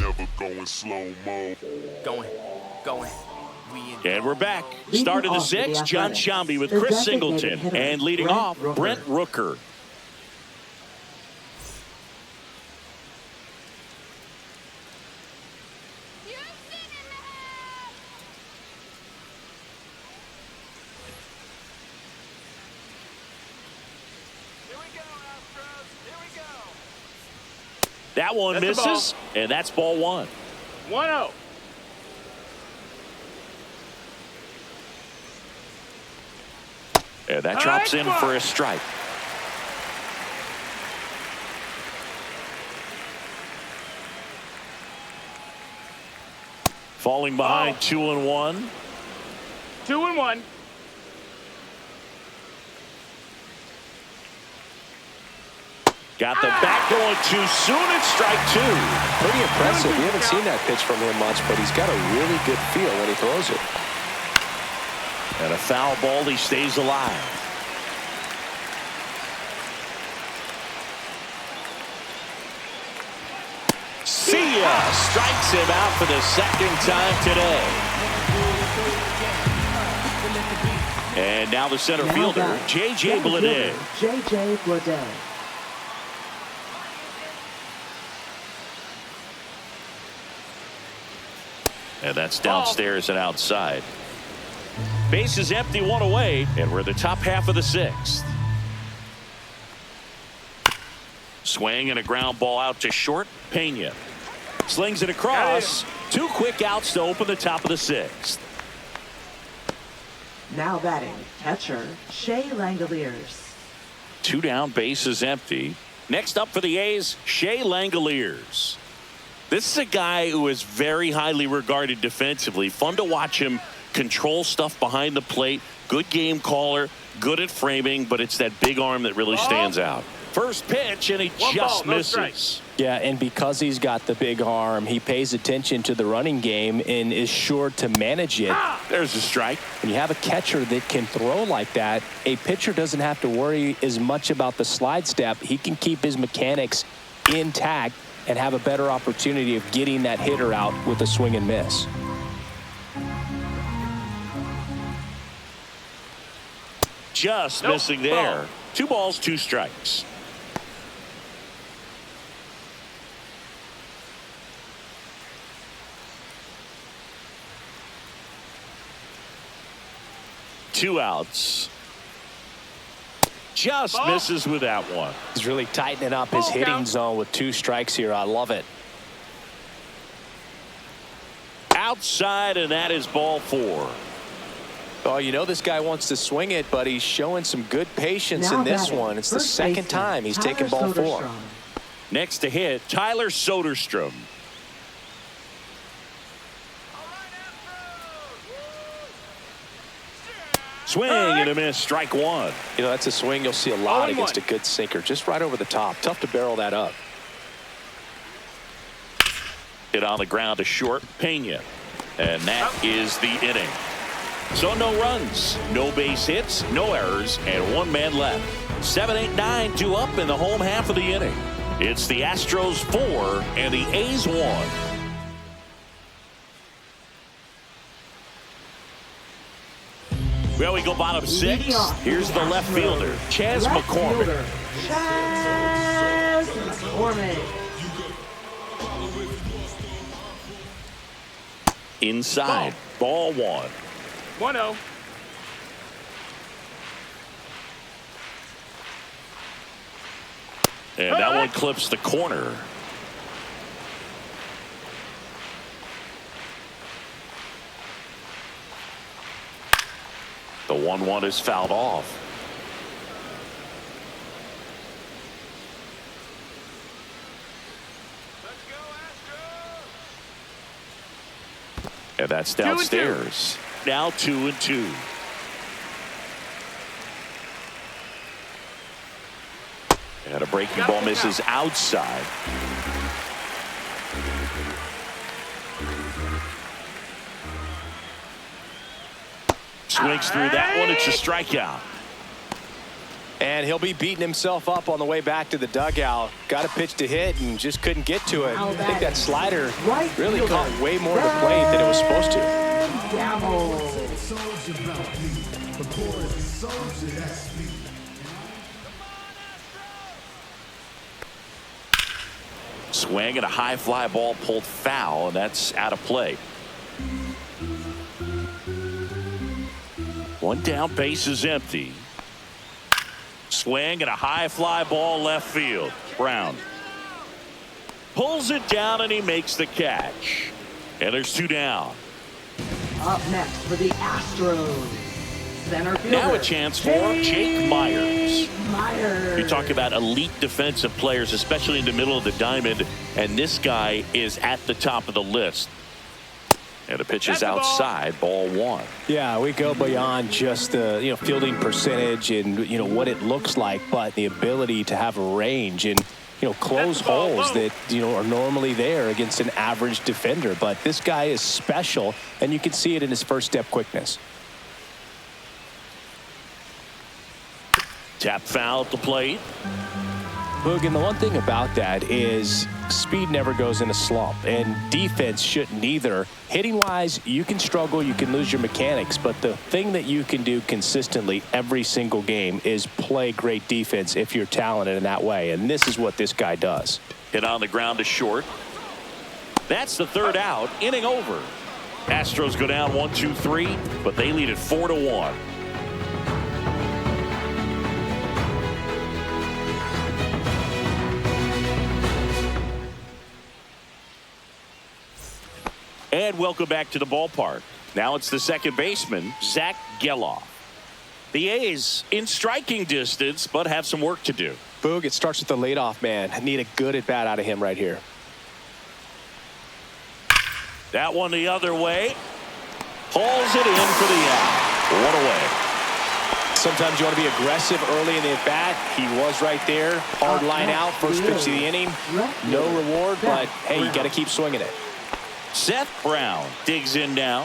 Speaker 6: Never going slow-mo.
Speaker 7: Going.
Speaker 2: And we're back. Start of the sixth. John Shambi with Chris Singleton. And leading off, Brent Rooker. That one misses, and that's ball one.
Speaker 5: 1-0.
Speaker 2: And that drops in for a strike. Falling behind 2-1.
Speaker 5: 2-1.
Speaker 2: Got the bat going too soon. It's strike two.
Speaker 3: Pretty impressive. We haven't seen that pitch from him much, but he's got a really good feel when he throws it.
Speaker 2: And a foul ball. He stays alive. See ya. Strikes him out for the second time today. And now the center fielder, J.J. Bleday.
Speaker 4: J.J. Bleday.
Speaker 2: And that's downstairs and outside. Base is empty, one away, and we're the top half of the sixth. Swing and a ground ball out to short. Pena slings it across. Two quick outs to open the top of the sixth.
Speaker 4: Now batting, catcher, Shea Langoliers.
Speaker 2: Two down, base is empty. Next up for the A's, Shea Langoliers. This is a guy who is very highly regarded defensively. Fun to watch him control stuff behind the plate. Good game caller, good at framing, but it's that big arm that really stands out. First pitch, and he just misses.
Speaker 3: Yeah, and because he's got the big arm, he pays attention to the running game and is sure to manage it.
Speaker 2: There's a strike.
Speaker 3: When you have a catcher that can throw like that, a pitcher doesn't have to worry as much about the slide step. He can keep his mechanics intact and have a better opportunity of getting that hitter out with a swing and miss.
Speaker 2: Just missing there. 2 balls, 2 strikes. Two outs. Just misses with that one.
Speaker 3: He's really tightening up his hitting zone with 2 strikes here. I love it.
Speaker 2: Outside, and that is ball 4.
Speaker 3: Oh, you know this guy wants to swing it, but he's showing some good patience in this one. It's the second time he's taken ball 4.
Speaker 2: Next to hit, Tyler Soderstrom. Swing and a miss, strike 1.
Speaker 3: You know, that's a swing you'll see a lot against a good sinker. Just right over the top. Tough to barrel that up.
Speaker 2: Hit on the ground to short, Pena. And that is the inning. So no runs, no base hits, no errors, and 1 man left. 7, 8, 9, 2 up in the home half of the inning. It's the Astros 4 and the A's 1. Well, we go bottom 6. Here's the left fielder, Chas McCormick.
Speaker 4: Chas McCormick.
Speaker 2: Inside, ball 1.
Speaker 5: 1-0.
Speaker 2: And that one clips the corner. The 1-1 is fouled off. And that's downstairs. Now 2-2. And a breaking ball misses outside. Swings through that one. It's a strikeout.
Speaker 3: And he'll be beating himself up on the way back to the dugout. Got a pitch to hit and just couldn't get to it. I think that slider really caught way more of the plate than it was supposed to.
Speaker 2: Swing and a high fly ball pulled foul, and that's out of play. One down, base is empty. Swing and a high fly ball left field. Brown pulls it down and he makes the catch. And there's two down.
Speaker 4: Up next for the Astros, center fielder.
Speaker 2: Now a chance for Jake Myers. You talk about elite defensive players, especially in the middle of the diamond, and this guy is at the top of the list. And the pitch is outside, ball one.
Speaker 3: Yeah, we go beyond just the fielding percentage and what it looks like, but the ability to have a range and close holes that are normally there against an average defender. But this guy is special, and you can see it in his first step quickness.
Speaker 2: Tap foul at the plate.
Speaker 3: Boog, and the one thing about that is speed never goes in a slump, and defense shouldn't either. Hitting-wise, you can struggle, you can lose your mechanics, but the thing that you can do consistently every single game is play great defense if you're talented in that way, and this is what this guy does.
Speaker 2: Hit on the ground to short. That's the third out. Inning over. Astros go down 1-2-3, but they lead it 4-1. And welcome back to the ballpark. Now it's the second baseman, Zach Geloff. The A's in striking distance, but have some work to do.
Speaker 3: Boog, it starts with the leadoff man. I need a good at bat out of him right here.
Speaker 2: That one the other way. Hauls it in for the out. One away.
Speaker 3: Sometimes you want to be aggressive early in the at bat. He was right there. Hard line out. First pitch of the inning. No reward, but hey, you got to keep swinging it.
Speaker 2: Seth Brown digs in now.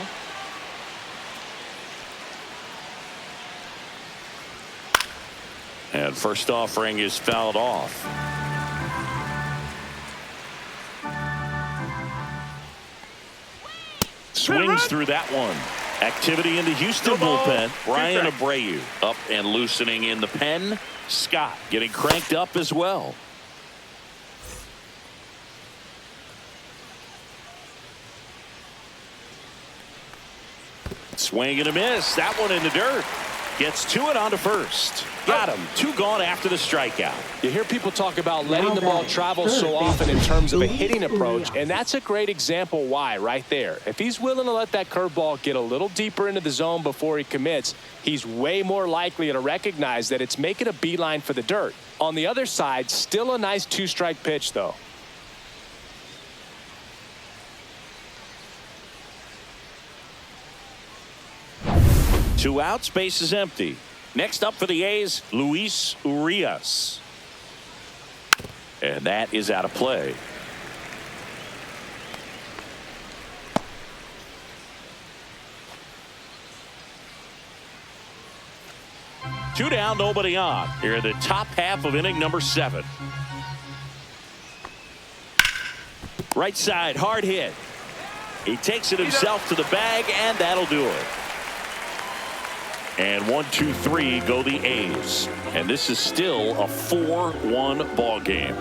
Speaker 2: And first offering is fouled off. Swings through that one. Activity in the Houston bullpen. Brian Abreu up and loosening in the pen. Scott getting cranked up as well. Swing and a miss. That one in the dirt. Gets to it onto first. Got him. Two gone after the strikeout.
Speaker 3: You hear people talk about letting the ball travel so often in terms of a hitting approach, and that's a great example why right there. If he's willing to let that curveball get a little deeper into the zone before he commits, he's way more likely to recognize that it's making a beeline for the dirt. On the other side, still a nice two-strike pitch, though.
Speaker 2: Two outs, base is empty. Next up for the A's, Luis Urias. And that is out of play. Two down, nobody on. Here in the top half of inning number 7. Right side, hard hit. He takes it himself to the bag, and that'll do it. And 1-2-3 go the A's. And this is still a 4-1 ball game.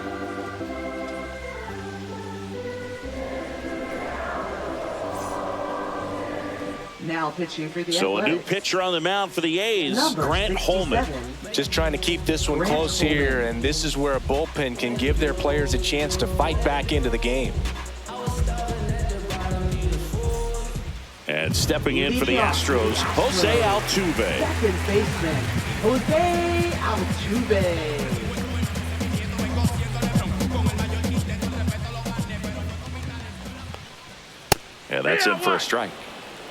Speaker 4: Now pitching for the
Speaker 2: So
Speaker 4: Athletics.
Speaker 2: a new pitcher on the mound for the A's,
Speaker 4: Number
Speaker 2: Grant
Speaker 4: 67.
Speaker 2: Holman.
Speaker 3: Just trying to keep this one close here, and this is where a bullpen can give their players a chance to fight back into the game.
Speaker 2: And stepping in for the Astros, Jose Altuve.
Speaker 4: Second baseman, Jose Altuve.
Speaker 2: And that's in for a strike.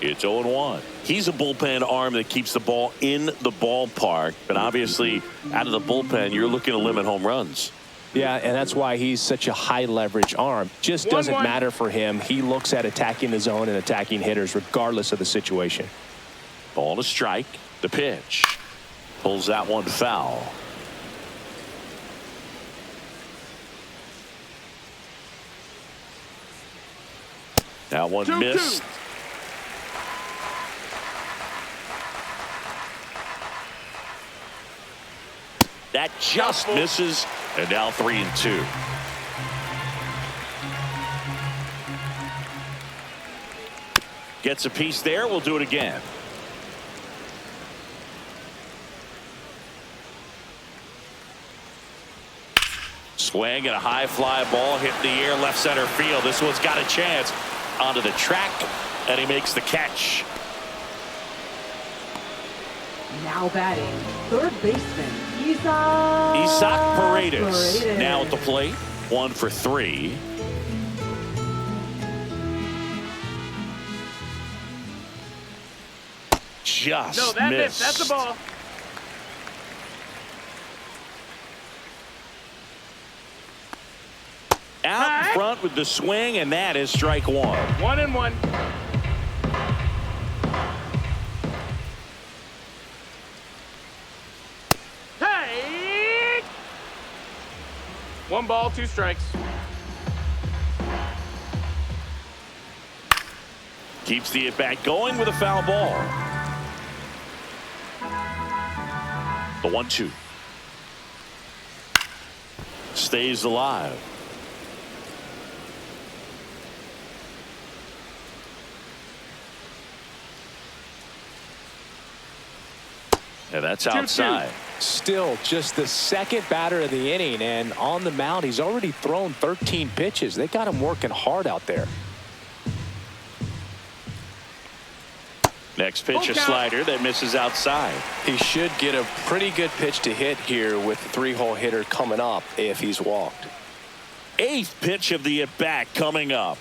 Speaker 2: It's 0-1. He's a bullpen arm that keeps the ball in the ballpark. But obviously, out of the bullpen, you're looking to limit home runs.
Speaker 3: Yeah, and that's why he's such a high leverage arm. Just doesn't matter for him. He looks at attacking the zone and attacking hitters regardless of the situation.
Speaker 2: Ball to strike. The pitch. Pulls that one foul. That one missed. That just misses, and now 3-2. Gets a piece there. We'll do it again. Swing and a high fly ball hit in the air left center field. This one's got a chance. Onto the track, and he makes the catch.
Speaker 4: Now batting, third baseman, Isaac
Speaker 2: Paredes. Now at the plate, 1 for 3. Just
Speaker 5: no, that
Speaker 2: missed.
Speaker 5: That's the ball.
Speaker 2: Out in front with the swing, and that is strike 1.
Speaker 5: 1-1. Hey! 1 ball, 2 strikes.
Speaker 2: Keeps the at-bat going with a foul ball. The 1-2. Stays alive. And that's outside.
Speaker 3: Still just the second batter of the inning, and on the mound he's already thrown 13 pitches. They got him working hard out there.
Speaker 2: Next pitch, a slider that misses outside.
Speaker 3: He should get a pretty good pitch to hit here with the 3-hole hitter coming up if he's walked.
Speaker 2: 8th pitch of the at-bat coming up.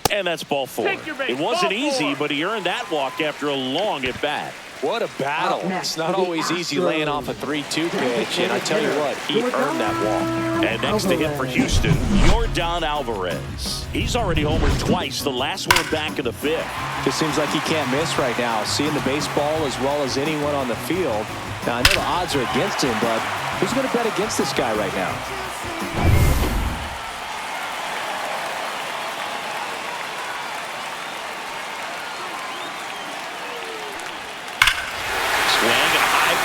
Speaker 2: And that's ball 4. It wasn't easy, but he earned that walk after a long at-bat.
Speaker 3: What a battle. It's not always easy laying off a 3-2 pitch, and I tell you what, he earned that walk.
Speaker 2: And next to hit for Houston, Yordan Alvarez. He's already homered twice, the last one back in the 5th.
Speaker 3: Just seems like he can't miss right now, seeing the baseball as well as anyone on the field. Now, I know the odds are against him, but who's going to bet against this guy right now?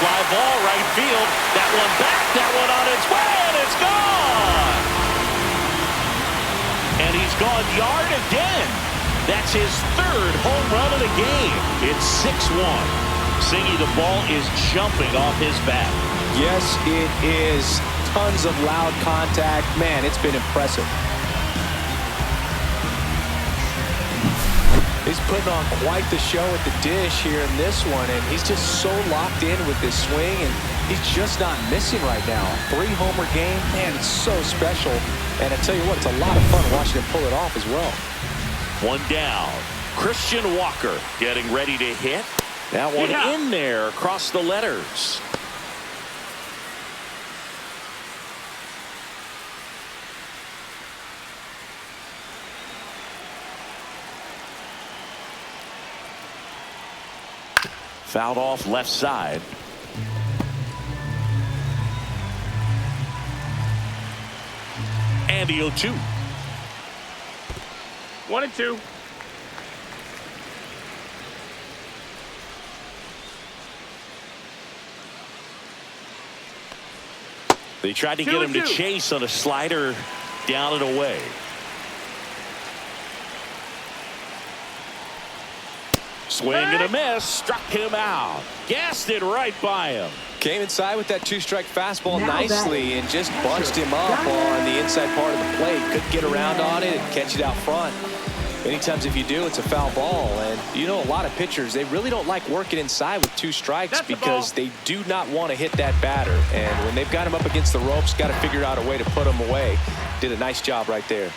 Speaker 2: Fly ball right field. That one back, that one on its way, and it's gone. And he's gone yard again. That's his 3rd home run of the game. It's 6-1. Singy, the ball is jumping off his bat.
Speaker 3: Yes, it is. Tons of loud contact. Man, it's been impressive. He's putting on quite the show at the dish here in this one, and he's just so locked in with this swing, and he's just not missing right now. 3-homer game, man, it's so special. And I tell you what, it's a lot of fun watching him pull it off as well.
Speaker 2: 1 down. Christian Walker getting ready to hit. That one in there across the letters. Fouled off left side. And the 0-2.
Speaker 5: 1-2.
Speaker 2: They tried to get him to chase on a slider down and away. Swing and a miss. Struck him out. Gassed it right by him.
Speaker 3: Came inside with that 2-strike fastball nicely and just bunched him up on the inside part of the plate. Couldn't get around on it and catch it out front. Many times if you do, it's a foul ball. And you know, a lot of pitchers, they really don't like working inside with 2 strikes because they do not want to hit that batter. And when they've got him up against the ropes, got to figure out a way to put him away. Did a nice job right there.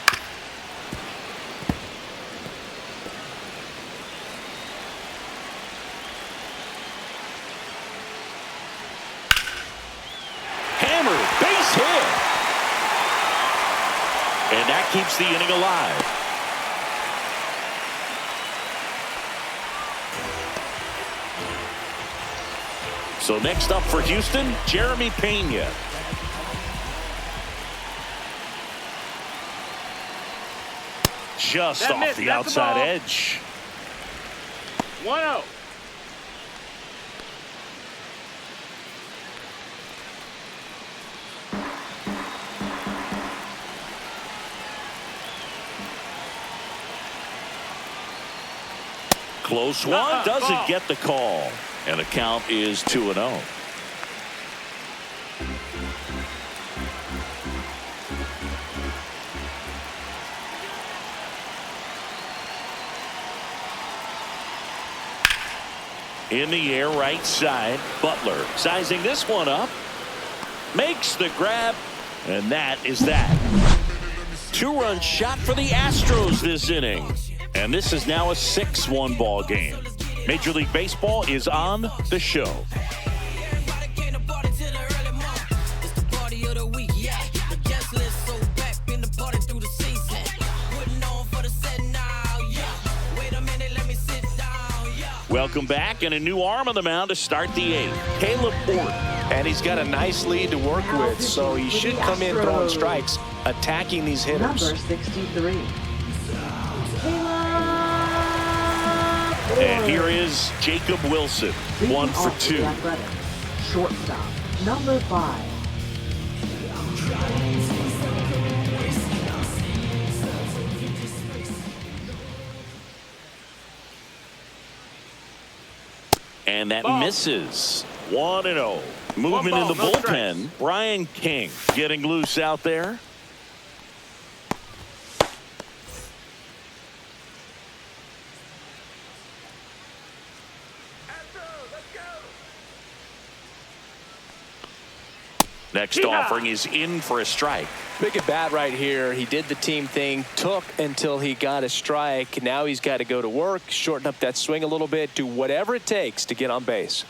Speaker 2: Hammered, base hit. And that keeps the inning alive. So next up for Houston, Jeremy Pena. Just off the outside edge.
Speaker 5: 1-0.
Speaker 2: Close one, doesn't get the call. And the count is 2-0. In the air, right side, Butler sizing this one up. Makes the grab, and that is that. 2-run shot for the Astros this inning. And this is now a 6-1 ball game. Major League Baseball is on the show. Welcome back, and a new arm on the mound to start the 8th. Caleb Ford.
Speaker 3: And he's got a nice lead to work with, so he should come in throwing strikes, attacking these hitters.
Speaker 4: Number 63.
Speaker 2: And here is Jacob Wilson, 1 for 2.
Speaker 4: Shortstop, number 5.
Speaker 2: And that misses. 1-0. Movement in the bullpen. Brian King getting loose out there. Next offering is in for a strike.
Speaker 3: Big at bat right here. He did the team thing, took until he got a strike. Now he's got to go to work, shorten up that swing a little bit, do whatever it takes to get on base.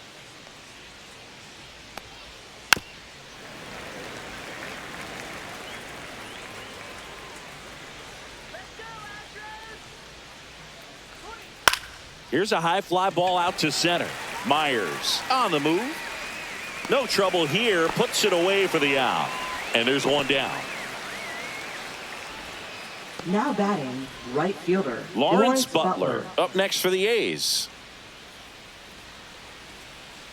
Speaker 2: Here's a high fly ball out to center. Myers on the move. No trouble here. Puts it away for the out. And there's one down.
Speaker 4: Now batting, right fielder
Speaker 2: Lawrence Butler up next for the A's.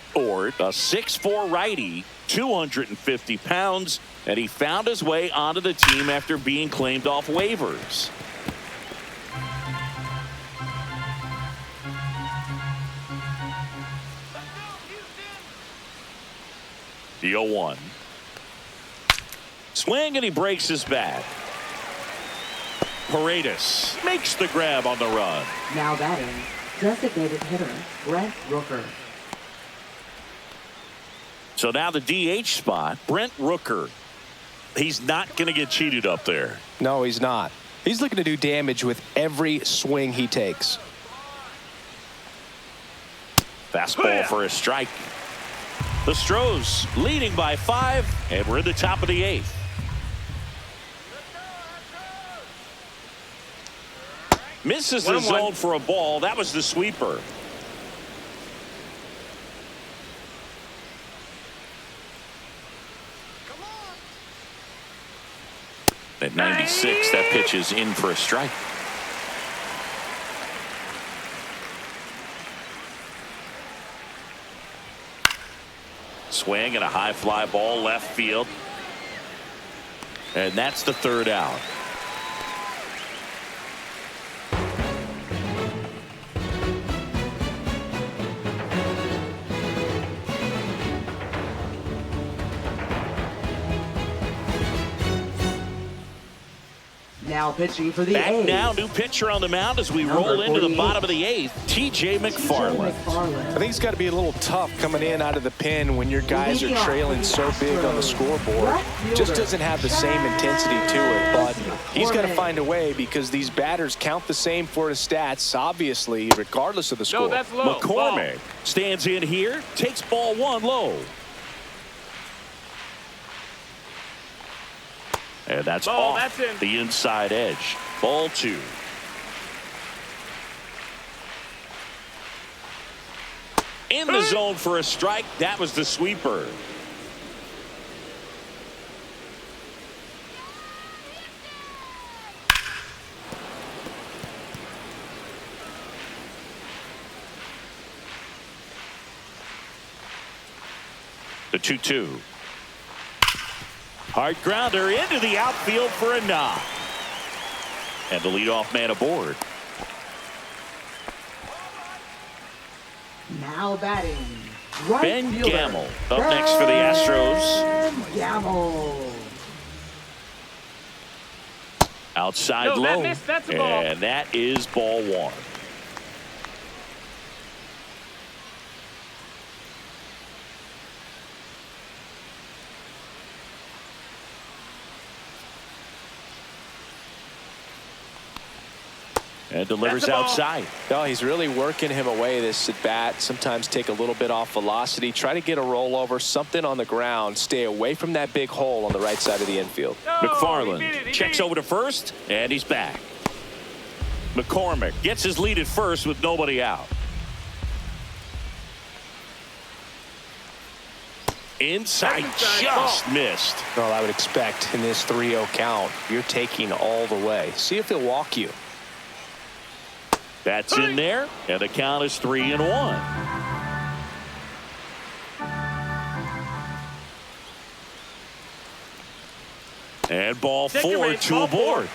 Speaker 2: Ford, a 6'4" righty, 250 pounds, and he found his way onto the team after being claimed off waivers. The 0-1. Swing, and he breaks his bat. Paredes makes the grab on the run.
Speaker 4: Now batting, designated hitter Brent Rooker.
Speaker 2: So now the DH spot, Brent Rooker. He's not going to get cheated up there.
Speaker 3: No, he's not. He's looking to do damage with every swing he takes.
Speaker 2: Fastball for a strike. The Astros leading by 5, and we're in the top of the 8th. Misses the zone for a ball. That was the sweeper. At 96, that pitch is in for a strike. Swing and a high fly ball left field. And that's the 3rd out.
Speaker 4: Now pitching for the
Speaker 2: Back
Speaker 4: A's.
Speaker 2: now, new pitcher on the mound as we
Speaker 4: Number
Speaker 2: roll into the
Speaker 4: 48.
Speaker 2: bottom of the 8th, T.J. McFarland.
Speaker 3: I think it's got to be a little tough coming in out of the pen when your guys are trailing so big on the scoreboard. Just doesn't have the same intensity to it, but he's got to find a way because these batters count the same for his stats, obviously, regardless of the score.
Speaker 5: No, that's low.
Speaker 2: McCormick stands in here, takes ball 1 low. And that's
Speaker 5: Ball,
Speaker 2: off
Speaker 5: that's in.
Speaker 2: the inside edge. Ball 2. In the zone for a strike. That was the sweeper. The 2-2. Hard grounder into the outfield for a knock. And the leadoff man aboard.
Speaker 4: Now batting. Right
Speaker 2: Ben
Speaker 4: fielder,
Speaker 2: Gamel up next for the Astros.
Speaker 4: Ben Gamel.
Speaker 2: Outside
Speaker 5: No, that
Speaker 2: low.
Speaker 5: missed. That's a ball.
Speaker 2: And that is ball 1. And delivers outside.
Speaker 3: No, he's really working him away this at bat. Sometimes take a little bit off velocity. Try to get a rollover, something on the ground. Stay away from that big hole on the right side of the infield.
Speaker 5: No,
Speaker 2: McFarland
Speaker 5: he
Speaker 2: checks
Speaker 5: beat it.
Speaker 2: over to first, and he's back. McCormick gets his lead at first with nobody out. Inside just missed.
Speaker 3: Well, I would expect in this 3-0 count, you're taking all the way. See if he'll walk you.
Speaker 2: That's in there, and the count is 3-1. And ball 4, 2 aboard.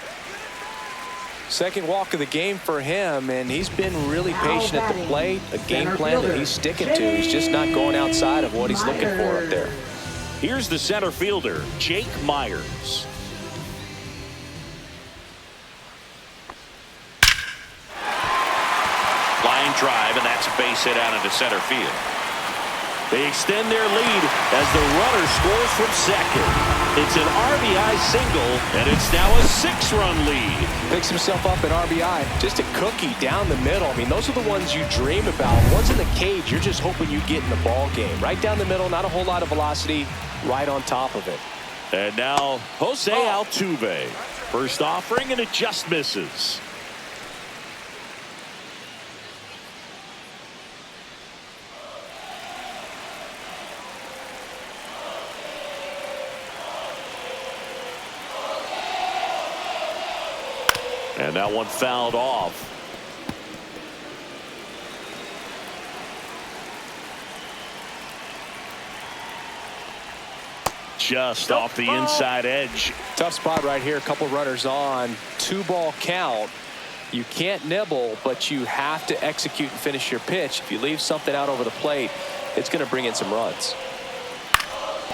Speaker 3: Second walk of the game for him, and he's been really patient at the plate. A game plan that he's sticking to. He's just not going outside of what he's looking for up there.
Speaker 2: Here's the center fielder, Jake Myers. Line drive, and that's a base hit out into center field. They extend their lead as the runner scores from second. It's an RBI single, and it's now a 6-run lead.
Speaker 3: Picks himself up an RBI. Just a cookie down the middle. I mean, those are the ones you dream about. Ones in the cage, you're just hoping you get in the ball game. Right down the middle, not a whole lot of velocity, right on top of it.
Speaker 2: And now Jose Altuve. First offering, and it just misses. And that one fouled off. Just off the inside edge.
Speaker 3: Tough spot right here. A couple runners on. 2-ball count. You can't nibble, but you have to execute and finish your pitch. If you leave something out over the plate, it's going to bring in some runs.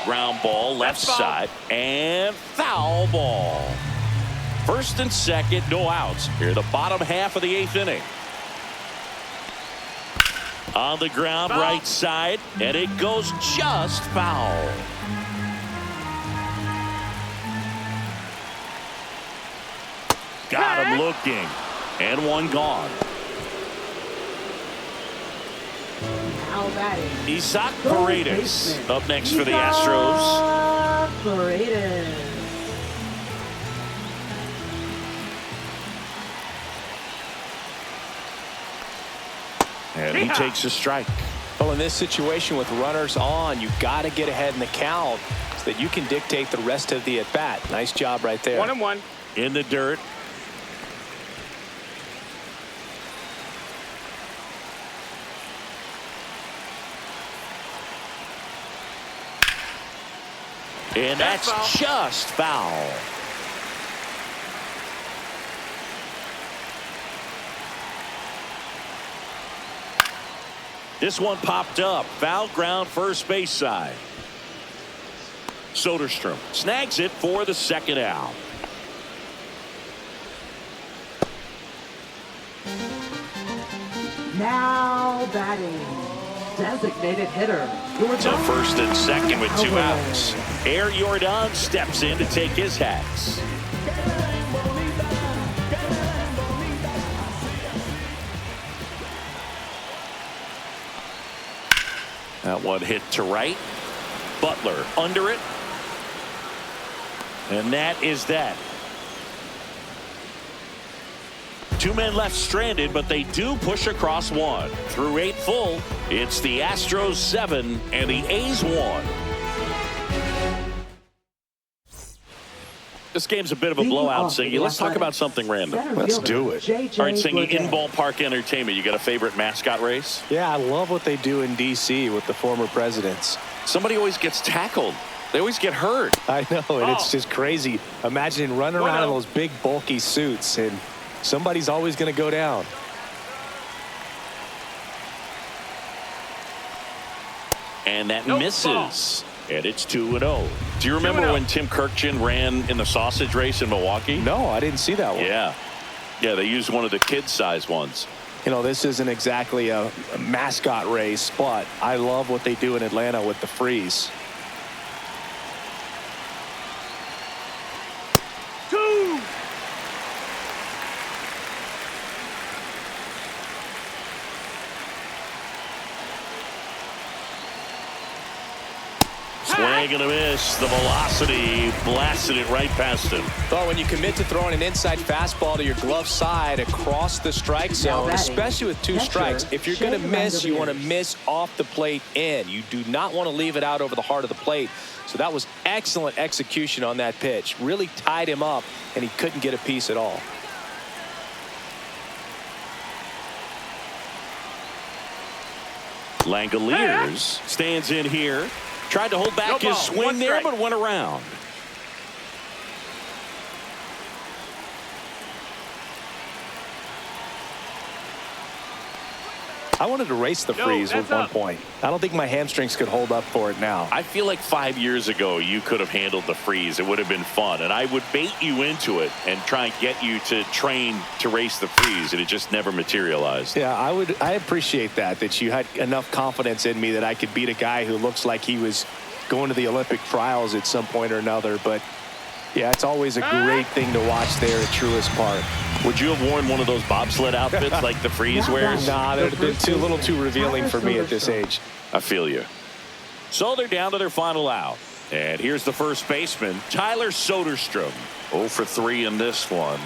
Speaker 2: Ground ball left side, and foul ball. First and second, no outs. Here, the bottom half of the 8th inning. On the ground, right side, and it goes just foul. Got him looking, and one gone.
Speaker 4: Now batting.
Speaker 2: Isaac Paredes up next for the Astros.
Speaker 4: Paredes.
Speaker 2: And he takes a strike.
Speaker 3: Well, in this situation with runners on, you've got to get ahead in the count so that you can dictate the rest of the at-bat. Nice job right there.
Speaker 5: 1-1.
Speaker 2: In the dirt. And that's just foul. This one popped up. Foul ground, first base side. Soderstrom snags it for the second out.
Speaker 4: Now batting, designated hitter.
Speaker 2: To first and second with 2 outs. Air Jordan steps in to take his hats. That one hit to right. Butler under it. And that is that. 2 men left stranded, but they do push across 1. Through 8 full, it's the Astros 7 and the A's 1. This game's a bit of a blowout, Siggy. Let's talk about something random.
Speaker 3: Let's do it.
Speaker 2: All right, Siggy, in ballpark entertainment, you got a favorite mascot race?
Speaker 3: Yeah, I love what they do in D.C. with the former presidents.
Speaker 2: Somebody always gets tackled. They always get hurt.
Speaker 3: I know, and it's just crazy. Imagining running around in those big, bulky suits, and somebody's always going to go down.
Speaker 2: And that misses. And it's 2-0. Do you remember when Tim Kirkjian ran in the sausage race in Milwaukee?
Speaker 3: No, I didn't see that one.
Speaker 2: Yeah. Yeah, they used one of the kid-sized ones.
Speaker 3: You know, this isn't exactly a mascot race, but I love what they do in Atlanta with the freeze.
Speaker 5: 2.
Speaker 2: Swing and a miss. The velocity blasted it right past him.
Speaker 3: But when you commit to throwing an inside fastball to your glove side across the strike zone, especially with 2 strikes, if you're going to miss, you want to miss off the plate in. You do not want to leave it out over the heart of the plate. So that was excellent execution on that pitch. Really tied him up, and he couldn't get a piece at all.
Speaker 2: Langoliers stands in here. Tried to hold back his swing there, but went around.
Speaker 3: I wanted to race the freeze at one point. I don't think my hamstrings could hold up for it now.
Speaker 2: I feel like 5 years ago you could have handled the freeze. It would have been fun, and I would bait you into it and try and get you to train to race the freeze, and it just never materialized.
Speaker 3: Yeah, I appreciate that you had enough confidence in me that I could beat a guy who looks like he was going to the Olympic trials at some point or another. But yeah, it's always a great thing to watch there at Truist Park.
Speaker 2: Would you have worn one of those bobsled outfits like the freeze wears?
Speaker 3: Nah, they've been a little too revealing for me at this age.
Speaker 2: I feel you. So they're down to their final out. And here's the first baseman, Tyler Soderstrom. 0 for 3 in this one.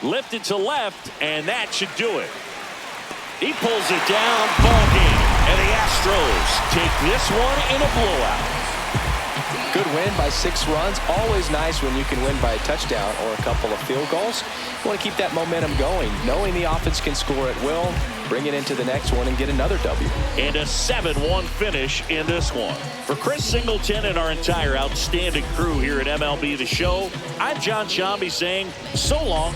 Speaker 2: Lifted to left, and that should do it. He pulls it down, ball game. And the Astros take this one in a blowout.
Speaker 3: Good win by 6 runs. Always nice when you can win by a touchdown or a couple of field goals. You want to keep that momentum going, knowing the offense can score at will, bring it into the next one and get another W.
Speaker 2: And a 7-1 finish in this one. For Chris Singleton and our entire outstanding crew here at MLB The Show, I'm John Shambi saying so long.